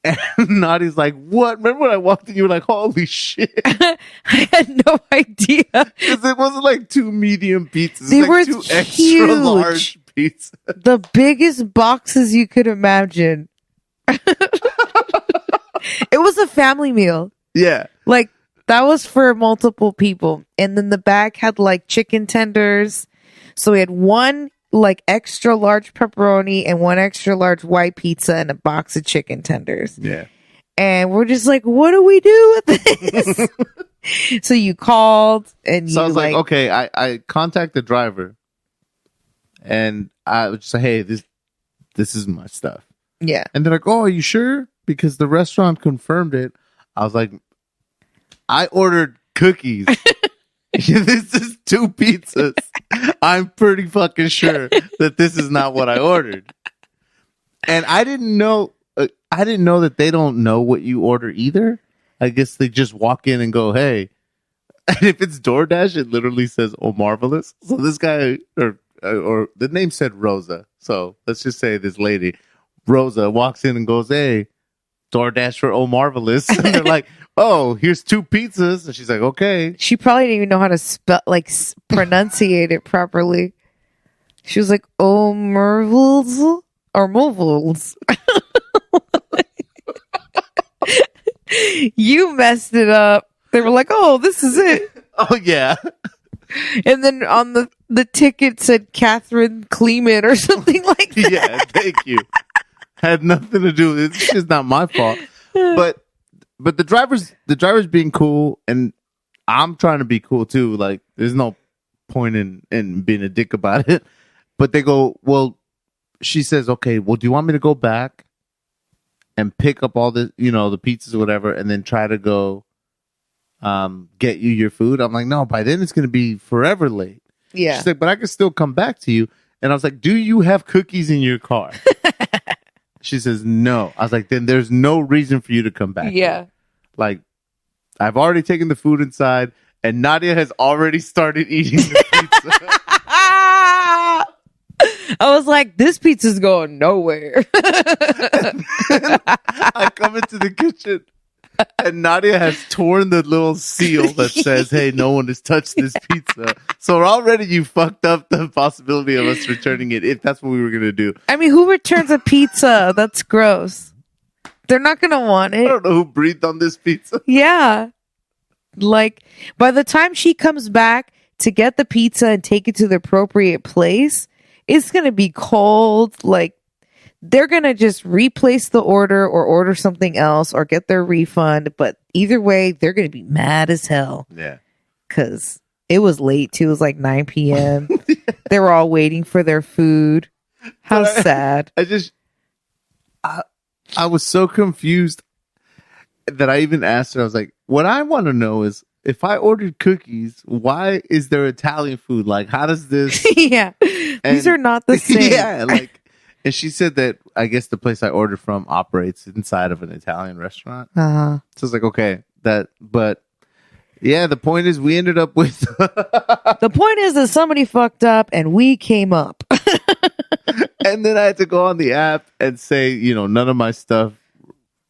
And Nadia's like, what? Remember when I walked in, you were like, holy shit. I had no idea. Because it wasn't like two medium pizzas. They It's like were two extra huge. large pizzas. The biggest boxes you could imagine. It was a family meal. Yeah. Like, that was for multiple people. And then the bag had like chicken tenders. So we had one like extra large pepperoni and one extra large white pizza and a box of chicken tenders. Yeah. And we're just like, what do we do with this? So you called and So you I was like, okay, I contact the driver and I was just like, hey, this is my stuff. yeah. And they're like, oh, are you sure? Because the restaurant confirmed it. I was like, I ordered cookies. This is two pizzas. I'm pretty fucking sure that this is not what I ordered. And I didn't know that they don't know what you order either. I guess they just walk in and go, hey. And if it's DoorDash, it literally says, oh, marvelous. So this guy, or the name said Rosa. So let's just say this lady, Rosa, walks in and goes, hey, DoorDash for oh, marvelous. And they're like, oh, here's two pizzas. And she's like, okay. She probably didn't even know how to spell, like, pronunciate it properly. She was like, oh, marvels or marvels. You messed it up. They were like, oh, this is it. Oh, yeah. And then on the ticket said Catherine Kleeman or something like that. Yeah, thank you. Had nothing to do with it. It's just not my fault. But the driver's being cool, and I'm trying to be cool too. Like, there's no point in being a dick about it. But they go, well, she says, okay, well, do you want me to go back and pick up all the, the pizzas or whatever, and then try to go get you your food? I'm like, no, by then it's going to be forever late. Yeah. She's like, but I can still come back to you. And I was like, do you have cookies in your car? She says, no. I was like, then there's no reason for you to come back. Yeah. Like, I've already taken the food inside, and Nadia has already started eating the pizza. I was like, this pizza's going nowhere. I come into the kitchen, and Nadia has torn the little seal that says, "Hey, no one has touched this pizza." So already you fucked up the possibility of us returning it if that's what we were gonna do. I mean, who returns a pizza? That's gross. They're not gonna want I it. don't know who breathed on this pizza. Yeah. Like, by the time she comes back to get the pizza and take it to the appropriate place, it's gonna be cold. Like, they're gonna just replace the order or order something else or get their refund. But either way, they're gonna be mad as hell. Yeah. Because it was late too. It was like 9 p.m. They were all waiting for their food. How sad. I was so confused that I even asked her. I was like, what I want to know is, if I ordered cookies, why is there Italian food? Like, how does this? Yeah. These are not the same. Yeah. Like, and she said that I guess the place I ordered from operates inside of an Italian restaurant. Uh-huh. So it's like, okay, but yeah, the point is we ended up with. The point is that somebody fucked up and we came up. And then I had to go on the app and say, none of my stuff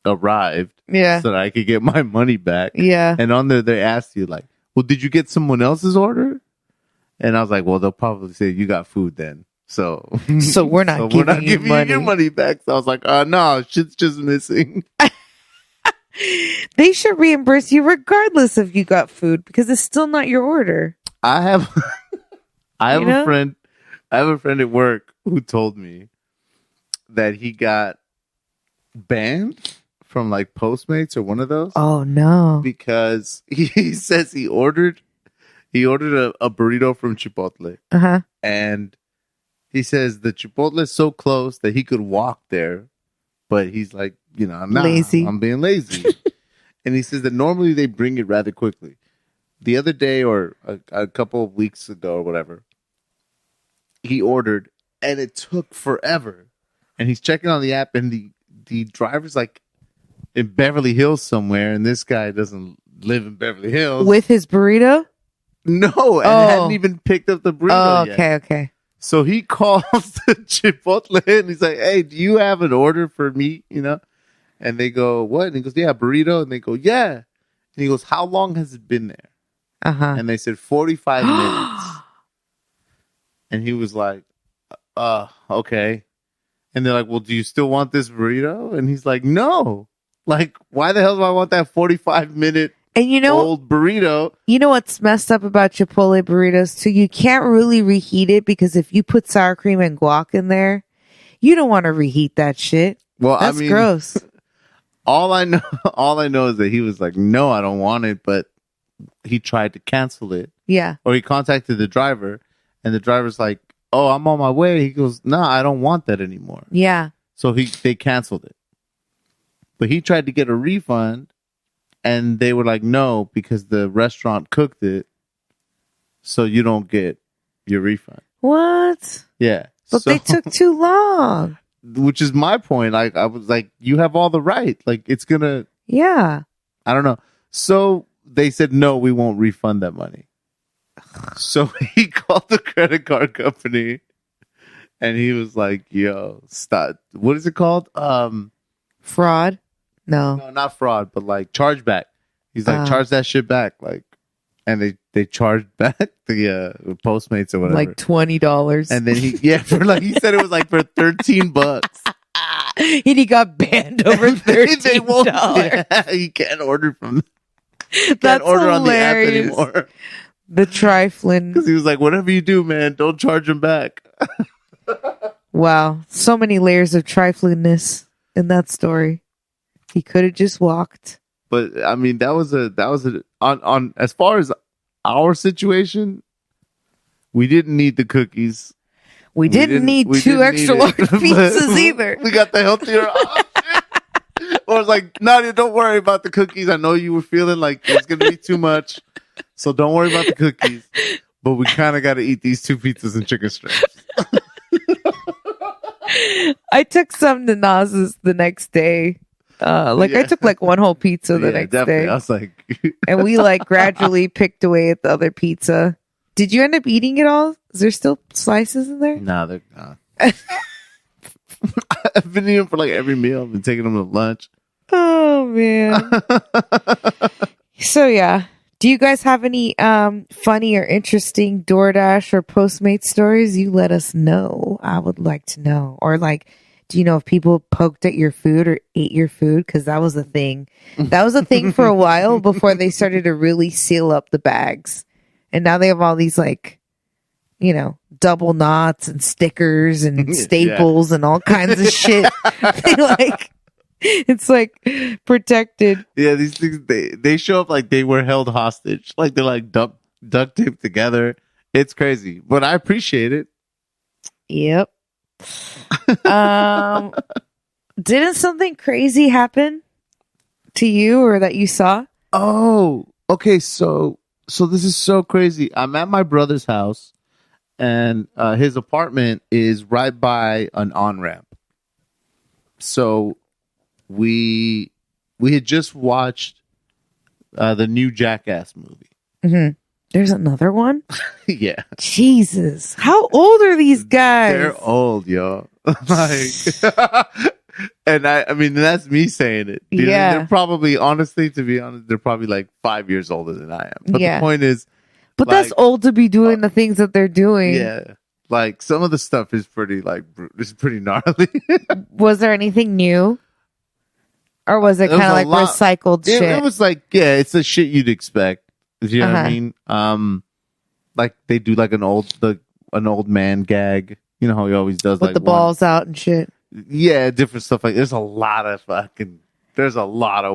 arrived. Yeah. So that I could get my money back. Yeah. And on there, they asked you, like, well, did you get someone else's order? And I was like, well, they'll probably say you got food then. So we're not giving you you your money back. So I was like, no, shit's just missing. They should reimburse you regardless if you got food because it's still not your order. I have a friend at work who told me that he got banned from like Postmates or one of those. Oh no. Because he says he ordered a burrito from Chipotle. Uh-huh. And he says the Chipotle is so close that he could walk there, but he's like, lazy. I'm being lazy. And he says that normally they bring it rather quickly. The other day or a couple of weeks ago or whatever, he ordered and it took forever. And he's checking on the app and the driver's like in Beverly Hills somewhere, and this guy doesn't live in Beverly Hills. With his burrito? No, and hadn't even picked up the burrito yet. Okay. So he calls the Chipotle and he's like, hey, do you have an order for me? And they go, what? And he goes, yeah, burrito. And they go, yeah. And he goes, how long has it been there? Uh-huh. And they said 45 minutes. And he was like, okay. And they're like, well, do you still want this burrito? And he's like, no. Like, why the hell do I want that 45-minute and old burrito? You know what's messed up about Chipotle burritos too? You can't really reheat it because if you put sour cream and guac in there, you don't want to reheat that shit. Well, that's gross. All I know is that he was like, no, I don't want it, but he tried to cancel it. Yeah. Or he contacted the driver, and the driver's like, oh, I'm on my way. He goes, no, I don't want that anymore. Yeah. So they canceled it. But he tried to get a refund, and they were like, no, because the restaurant cooked it, so you don't get your refund. What? Yeah. But they took too long. Which is my point. Like, I was like, you have all the right. Like, it's going to... Yeah. I don't know. So they said, no, we won't refund that money. So he called the credit card company, and he was like, yo, stop. What is it called? Fraud? No, not fraud, but like chargeback. He's like, charge that shit back. Like, and they charged back the Postmates or whatever. like $20. And then he said it was like for $13. And he got banned over $13. Yeah, you can't order from That's order hilarious. on the app anymore. The trifling. Because he was like, whatever you do, man, don't charge him back. Wow. So many layers of triflingness in that story. He could have just walked. But I mean, that was on as far as our situation, we didn't need the cookies. We didn't need two extra large pizzas either. We got the healthier option. Or it's like, Nadia, don't worry about the cookies. I know you were feeling like it's going to be too much. So don't worry about the cookies. But we kind of got to eat these 2 pizzas and chicken strips. I took some to Naz's the next day. Like I took like one whole pizza the next definitely. day, I was like, and we like gradually picked away at the other pizza. Did you end up eating it all? Is there still slices in there? nah, they're not. I've been eating for like every meal. I've been taking them to lunch. Oh man. So yeah. Do you guys have any funny or interesting DoorDash or Postmates stories? You let us know. I would like to know. Or like, do you know if people poked at your food or ate your food? Because that was a thing. That was a thing for a while before they started to really seal up the bags. And now they have all these like, you know, double knots and stickers and staples and all kinds of shit. They like, it's like protected. Yeah, these things they show up like they were held hostage, like they're like duct taped together. It's crazy, but I appreciate it. Yep. Didn't something crazy happen to you or that you saw? Oh, okay. So this is so crazy. I'm at my brother's house, and his apartment is right by an on-ramp. So we had just watched the new Jackass movie. Mm-hmm. There's another one? Yeah. Jesus. How old are these guys? They're old, yo. Like, and I mean, that's me saying it. Dude. Yeah. They're probably, honestly, to be honest, they're probably like 5 years older than I am. But Yeah. the point is, But like, that's old to be doing the things that they're doing. yeah. Like, some of the stuff is pretty, like, it's pretty gnarly. Was there anything new? Or was it There was kind of a like lot- recycled shit? It was like, yeah, it's the shit you'd expect. You know what I mean? Like they do like an old man gag. You know how he always does With like the balls out and shit. Yeah, different stuff like there's a lot of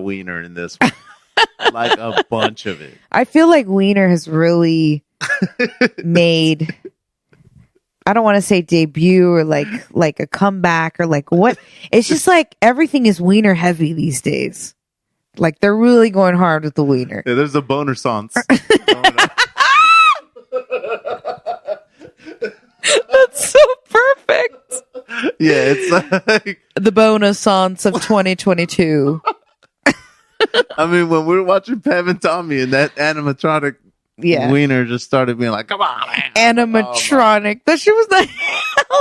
wiener in this one. Like a bunch of it. I feel like Wiener has really made, I don't want to say debut or like a comeback or like what. It's just like everything is Wiener heavy these days. Like they're really going hard with the Wiener. Yeah, there's a boner songs. That's so perfect. Yeah, it's like The bonus songs of 2022. I mean when we were watching Pam and Tommy and that animatronic Yeah. wiener just started being like, come on, man. Animatronic. That shit was not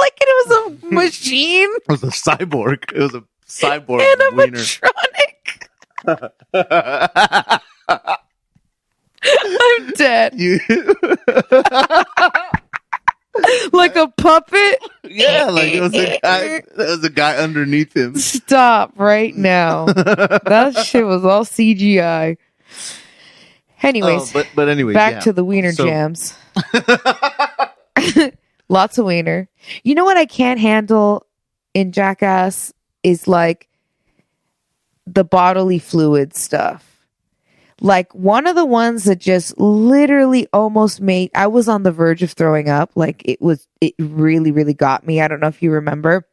like it was a machine. It was a cyborg. It was a cyborg wiener. Animatronic. I'm dead. You, Like a puppet. yeah, like it was a guy. There was a guy underneath him. Stop right now. That shit was all CGI. Anyways, but anyway, back yeah. to the Wiener So- jams. Lots of Wiener. You know what I can't handle in Jackass is like the bodily fluid stuff. Like one of the ones that just literally almost made, I was on the verge of throwing up. Like it really, really got me. I don't know if you remember,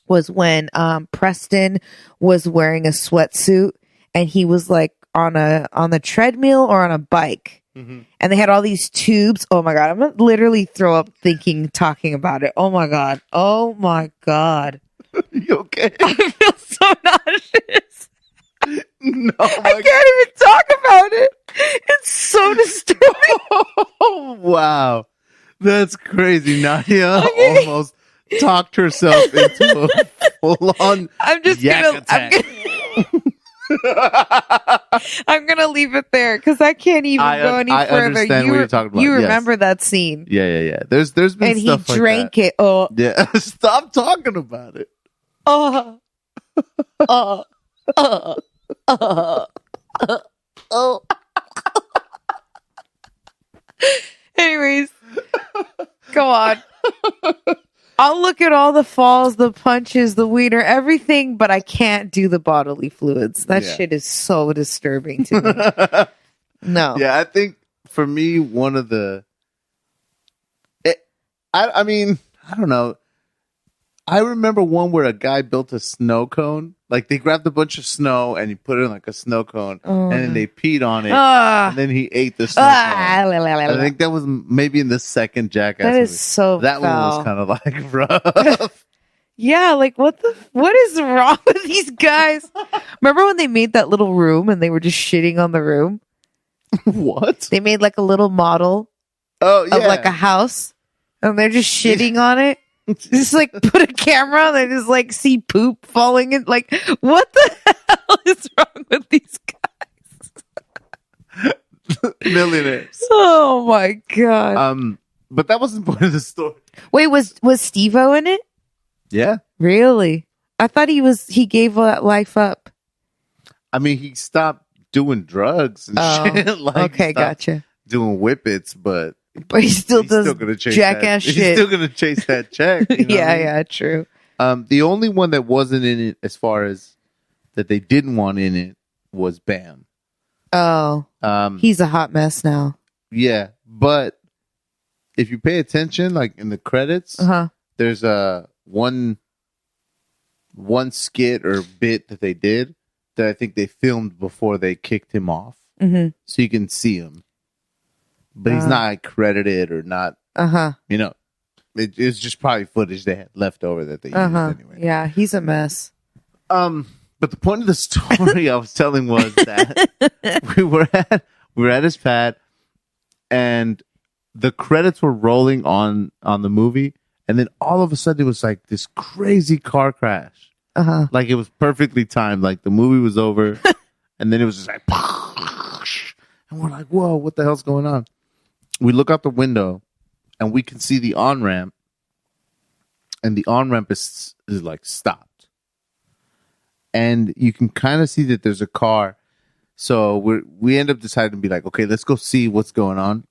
was when Preston was wearing a sweatsuit and he was like on the treadmill or on a bike. Mm-hmm. And they had all these tubes. Oh my God. I'm gonna literally throw up talking about it. Oh my God. Oh my God. You okay? I feel so nauseous. No, I can't even talk about it. It's so disturbing. Oh, wow. That's crazy. Nadia Okay. almost talked herself into a full-on I'm just yak gonna attack. I'm gonna leave it there because I can't even go any I further. understand what you're talking about. You Yes. remember that scene? Yeah. There's been And he stuff like drank that. it. Oh, Yeah, stop talking about it. oh, oh, oh, oh, oh. Anyways, go on. I'll look at all the falls, the punches, the wiener, everything, but I can't do the bodily fluids. That Yeah. shit is so disturbing to me. No. Yeah, I think for me, one of the, I mean, I don't know. I remember one where a guy built a snow cone. Like they grabbed a bunch of snow and he put it in like a snow cone, and then they peed on it, and then he ate the snow cone. I think that was maybe in the second Jackass that movie. is so That one foul. was kind of like rough. Yeah, like what is wrong with these guys? Remember when they made that little room and they were just shitting on the room? What? They made like a little model Oh yeah. of like a house and they're just shitting on it. Just like put a camera and they just like see poop falling in. Like, what the hell is wrong with these guys? Millionaires. Oh my god. But that wasn't part of the story. Wait, was Steve-O in it? Yeah. Really? I thought he gave that life up. I mean, he stopped doing drugs and shit. Like, okay, gotcha. Doing whippets, but he still does gonna chase jackass that. shit. He's still gonna chase that check. You know what I mean? Yeah, true. The only one that wasn't in it, as far as that they didn't want in it, was Bam. Oh, he's a hot mess now. Yeah, but if you pay attention, like in the credits, there's a one skit or bit that they did that I think they filmed before they kicked him off, so you can see him, but he's not like, credited or not. You know, it's just probably footage they had left over that they used anyway. Yeah, he's a mess. But the point of the story I was telling was that we were at his pad, and the credits were rolling on the movie, and then all of a sudden it was like this crazy car crash. Like it was perfectly timed. Like the movie was over, and then it was just like, and we're like, "Whoa, what the hell's going on?" We look out the window, and we can see the on-ramp, and the on-ramp is like stopped. And you can kind of see that there's a car. So we end up deciding to be like, okay, let's go see what's going on.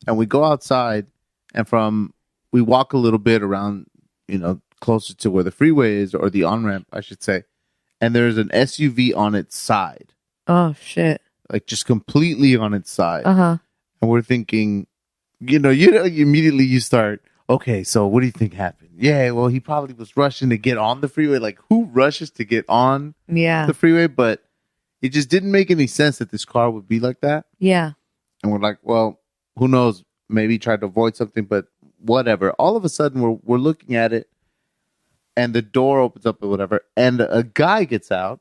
And we go outside, and we walk a little bit around, you know, closer to where the freeway is, or the on-ramp, I should say. And there's an SUV on its side. Oh, shit. Like just completely on its side. And we're thinking, you immediately you start, okay, so what do you think happened? Yeah, well, he probably was rushing to get on the freeway. Like, who rushes to get on the freeway? But it just didn't make any sense that this car would be like that. Yeah. And we're like, well, who knows? Maybe he tried to avoid something, but whatever. All of a sudden, we're looking at it, and the door opens up or whatever, and a guy gets out,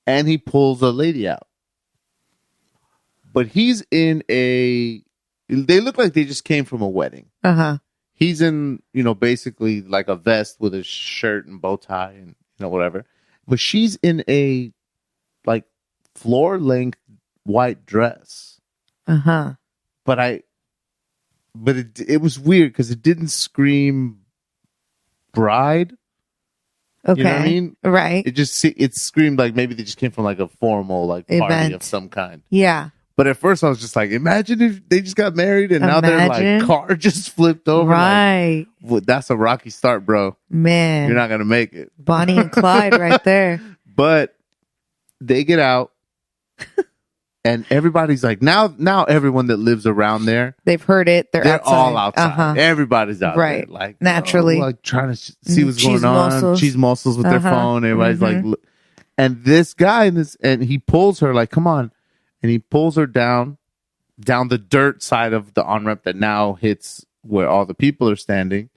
and he pulls a lady out. But he's in they look like they just came from a wedding. He's in, basically like a vest with a shirt and bow tie and, whatever. But she's in a, like, floor-length white dress. But it was weird because it didn't scream bride. Okay. You know what I mean? Right. It screamed like maybe they just came from like a formal like party event of some kind. Yeah. But at first I was just like, imagine if they just got married and now they're like, car just flipped over. Right. Like, well, that's a rocky start, bro. Man. You're not going to make it. Bonnie and Clyde right there. But they get out and everybody's like, now everyone that lives around there. They've heard it. They're all outside. Everybody's out there. Like, naturally. Like trying to see what's going on. Cheese muscles with their phone. Everybody's like, and this guy, and he pulls her like, come on. And he pulls her down the dirt side of the on-ramp that now hits where all the people are standing.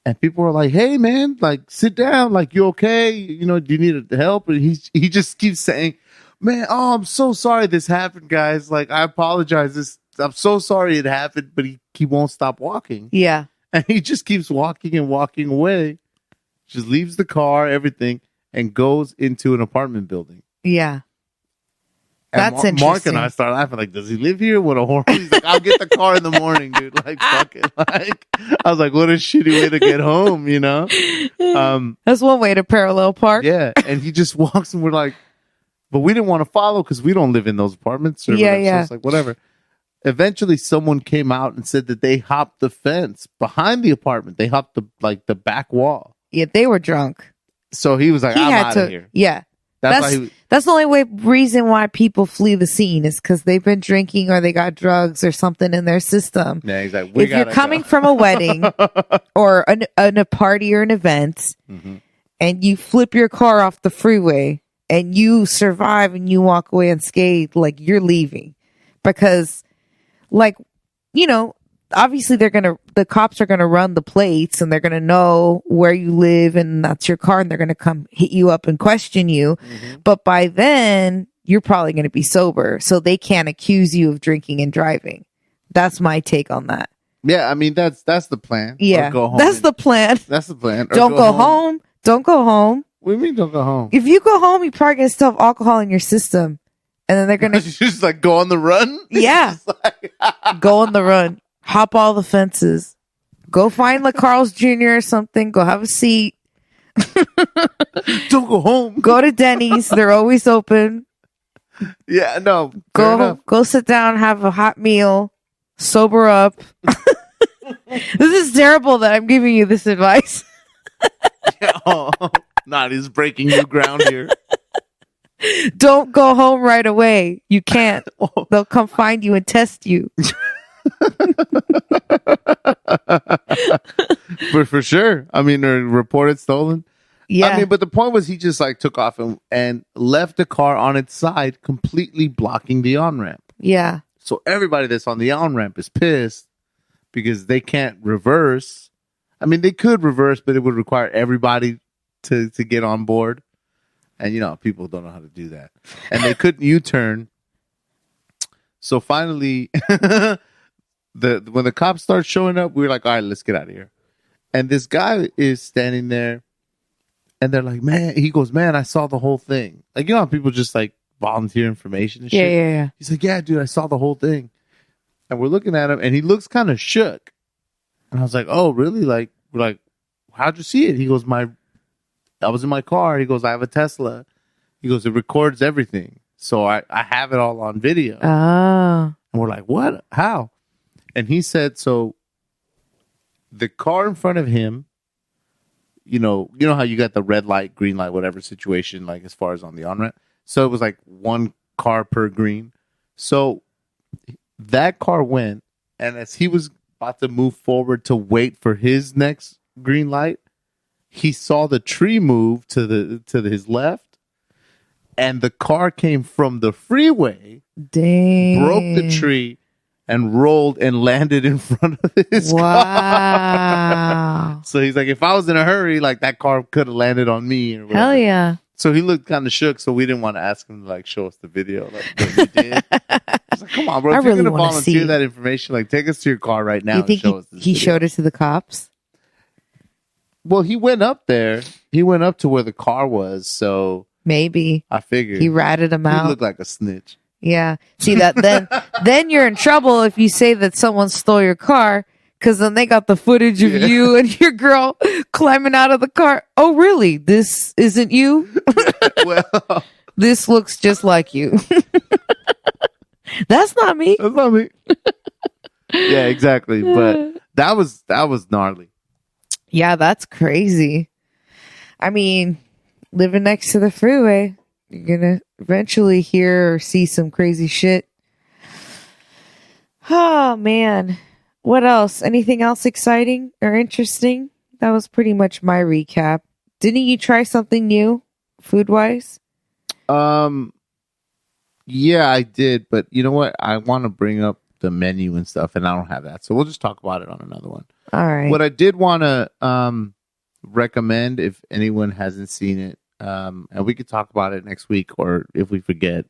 And people are like, hey, man, like, sit down. Like, you okay? Do you need help? And he just keeps saying, man, I'm so sorry this happened, guys. Like, I apologize. I'm so sorry it happened. But he won't stop walking. Yeah. And he just keeps walking and walking away. Just leaves the car, everything, and goes into an apartment building. Yeah. And That's interesting. Mark and I started laughing. Like, does he live here? What a horror! He's like, I'll get the car in the morning, dude. Like, fuck it. Like, I was like, what a shitty way to get home, That's one way to parallel park. Yeah, and he just walks, and we're like, but we didn't want to follow because we don't live in those apartments. Or whatever. So it's like whatever. Eventually, someone came out and said that they hopped the fence behind the apartment. They hopped the back wall. Yeah, they were drunk. So he was like, I'm out of here. Yeah. That's the only reason why people flee the scene is because they've been drinking or they got drugs or something in their system. Yeah, he's like, if you're coming from a wedding or a party or an event and you flip your car off the freeway and you survive and you walk away unscathed, like, you're leaving. Because, like, obviously the cops are gonna run the plates and they're gonna know where you live and that's your car and they're gonna come hit you up and question you. But by then you're probably gonna be sober, so they can't accuse you of drinking and driving. That's my take on that. Yeah, I mean that's the plan. Yeah, Or go home that's the plan. That's the plan. Or Don't go home. Don't go home. What do you mean don't go home? If you go home, you're probably gonna still have alcohol in your system, and then they're gonna just like go on the run. Yeah. Go on the run. Hop all the fences. Go find like Carl's Jr. or something. Go have a seat. Don't go home. Go to Denny's. They're always open. Yeah, no. fair enough. Go sit down, have a hot meal, sober up. This is terrible that I'm giving you this advice. Oh, not he's breaking new ground here. Don't go home right away. You can't. They'll come find you and test you. for sure. I mean, or reported stolen. Yeah. I mean, but the point was he just like took off and left the car on its side, completely blocking the on ramp. Yeah. So everybody that's on the on ramp is pissed because they can't reverse. I mean, they could reverse, but it would require everybody to get on board. And, you know, people don't know how to do that. And they couldn't U-turn. So finally, when the cops start showing up, we were like, all right, let's get out of here. And this guy is standing there. And they're like, man, he goes, man, I saw the whole thing. Like, you know how people just like volunteer information and shit? Yeah. He's like, yeah, dude, I saw the whole thing. And we're looking at him and he looks kind of shook. And I was like, oh, really? Like, we're like, how'd you see it? He goes, I was in my car. He goes, I have a Tesla. He goes, it records everything. So I have it all on video. Oh. And we're like, what? How? And he said, so the car in front of him, you know how you got the red light, green light, whatever situation, like as far as on the on-ramp. So it was like one car per green. So that car went, and as he was about to move forward to wait for his next green light, he saw the tree move to his left, and the car came from the freeway, Dang. broke the tree, and rolled and landed in front of his car. Wow. So he's like, if I was in a hurry, like that car could have landed on me. Or whatever. Hell yeah. So he looked kind of shook. So we didn't want to ask him to like show us the video. Like what he did. I was like, come on, bro. I If you're really going to wanna volunteer see. that information, like take us to your car right now You and think show us this he video. showed it to the cops? Well, he went up there. He went up to where the car was. So Maybe. I figured He ratted him he out. looked like a snitch. Yeah. See that then you're in trouble if you say that someone stole your car, because then they got the footage of you and your girl climbing out of the car. Oh, really? This isn't you? Well, This looks just like you. That's not me. that's not me. Yeah, exactly. But that was gnarly. Yeah, that's crazy. I mean, living next to the freeway, you're gonna eventually hear or see some crazy shit. Oh man. What else? Anything else exciting or interesting? That was pretty much my recap. Didn't you try something new, food wise? Yeah, I did, but you know what? I want to bring up the menu and stuff, and I don't have that, so we'll just talk about it on another one. All right. What I did want to recommend, if anyone hasn't seen it, and we could talk about it next week, or if we forget,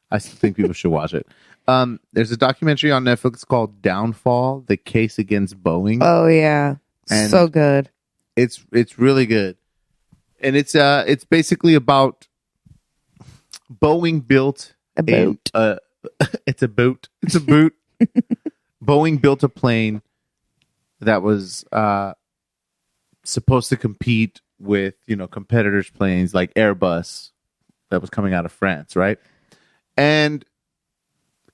I still think people should watch it. There's a documentary on Netflix called Downfall: The Case Against Boeing. Oh yeah. And So good. It's really good, and it's basically about Boeing built A boat. it's a boat. It's a boot. Boeing built a plane that was supposed to compete with, competitors' planes like Airbus that was coming out of France, right? And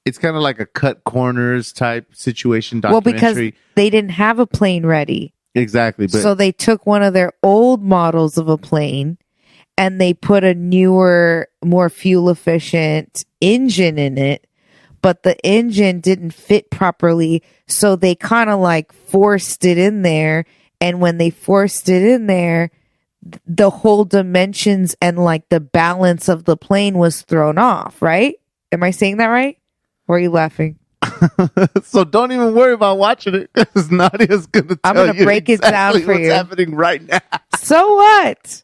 it's kind of like a cut corners type situation Well, because documentary. they didn't have a plane ready. Exactly. But So they took one of their old models of a plane and they put a newer, more fuel efficient engine in it, but the engine didn't fit properly. So they kind of like forced it in there. And when they forced it in there, the whole dimensions and like the balance of the plane was thrown off, right? Am I saying that right? Or are you laughing? So don't even worry about watching it because Nadia's gonna tell I'm gonna you break it down exactly for what's you. happening right now. So what?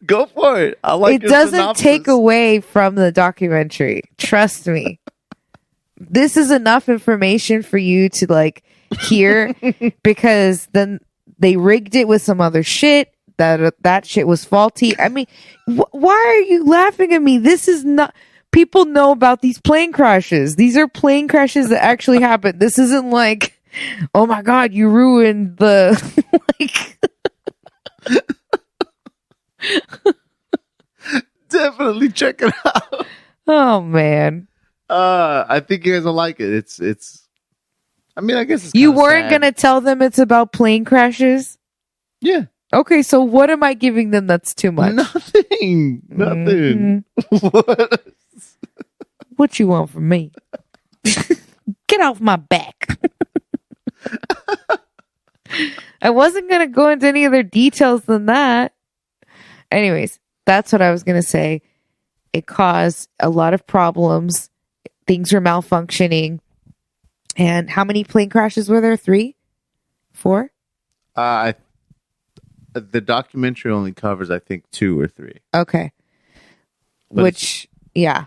Go for it. I like It your doesn't synopsis. take away from the documentary. Trust me. This is enough information for you to like hear because then they rigged it with some other shit. That shit was faulty. I mean, why are you laughing at me? This is not. People know about these plane crashes. These are plane crashes that actually happen. This isn't like, oh my god, you ruined the like. Definitely check it out. Oh man. I think you guys will like it. It's. I mean, I guess it's You kinda weren't sad. gonna tell them it's about plane crashes? Yeah. Okay, so what am I giving them that's too much? Nothing. Nothing. Mhm. What? What you want from me? Get off my back. I wasn't gonna go into any other details than that. Anyways, that's what I was gonna say. It caused a lot of problems. Things were malfunctioning. And how many plane crashes were there? 3? 4? The documentary only covers, I think, 2 or 3. Okay. But Which, yeah,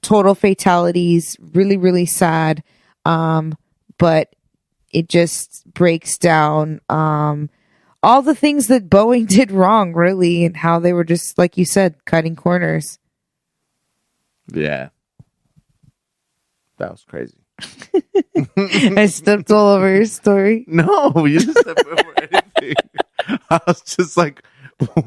total fatalities, really, really sad. But it just breaks down all the things that Boeing did wrong, really, and how they were just, like you said, cutting corners. Yeah. That was crazy. I stepped all over your story. No, you didn't step over anything. I was just like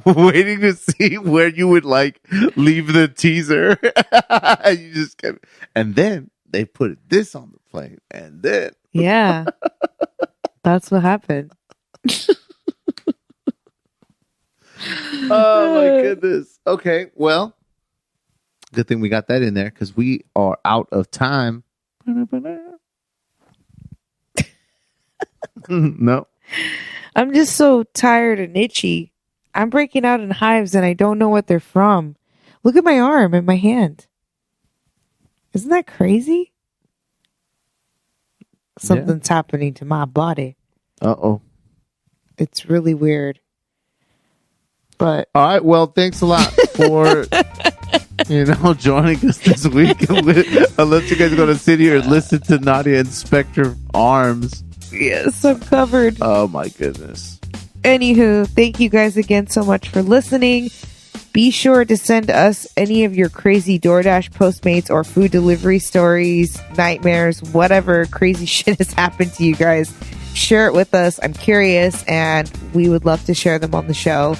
waiting to see where you would like leave the teaser. You just kept, and then they put this on the plane, and then Yeah. That's what happened. oh my goodness. Okay, well, good thing we got that in there because we are out of time. No. I'm just so tired and itchy. I'm breaking out in hives and I don't know what they're from. Look at my arm and my hand. Isn't that crazy? Something's happening to my body. Uh-oh. It's really weird. But All right. Well, thanks a lot for joining us this week. Unless you guys are going to sit here and listen to Nadia inspect her arms. yes, I'm covered. Oh my goodness. Anywho, thank you guys again so much for listening. Be sure to send us any of your crazy DoorDash, Postmates, or food delivery stories, nightmares, whatever crazy shit has happened to you guys. Share it with us. I'm curious, and we would love to share them on the show.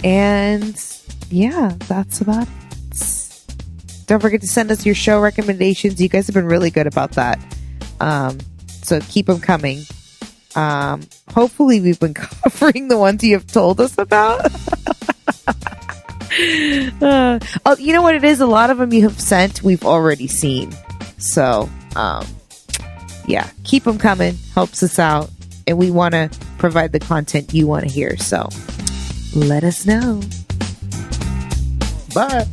And yeah, that's about it. Don't forget to send us your show recommendations. You guys have been really good about that. So keep them coming. Hopefully we've been covering the ones you have told us about. Oh, you know what it is? A lot of them you have sent, we've already seen. So, yeah, keep them coming. Helps us out. And we want to provide the content you want to hear. So let us know. Bye.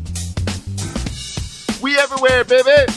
We everywhere, baby.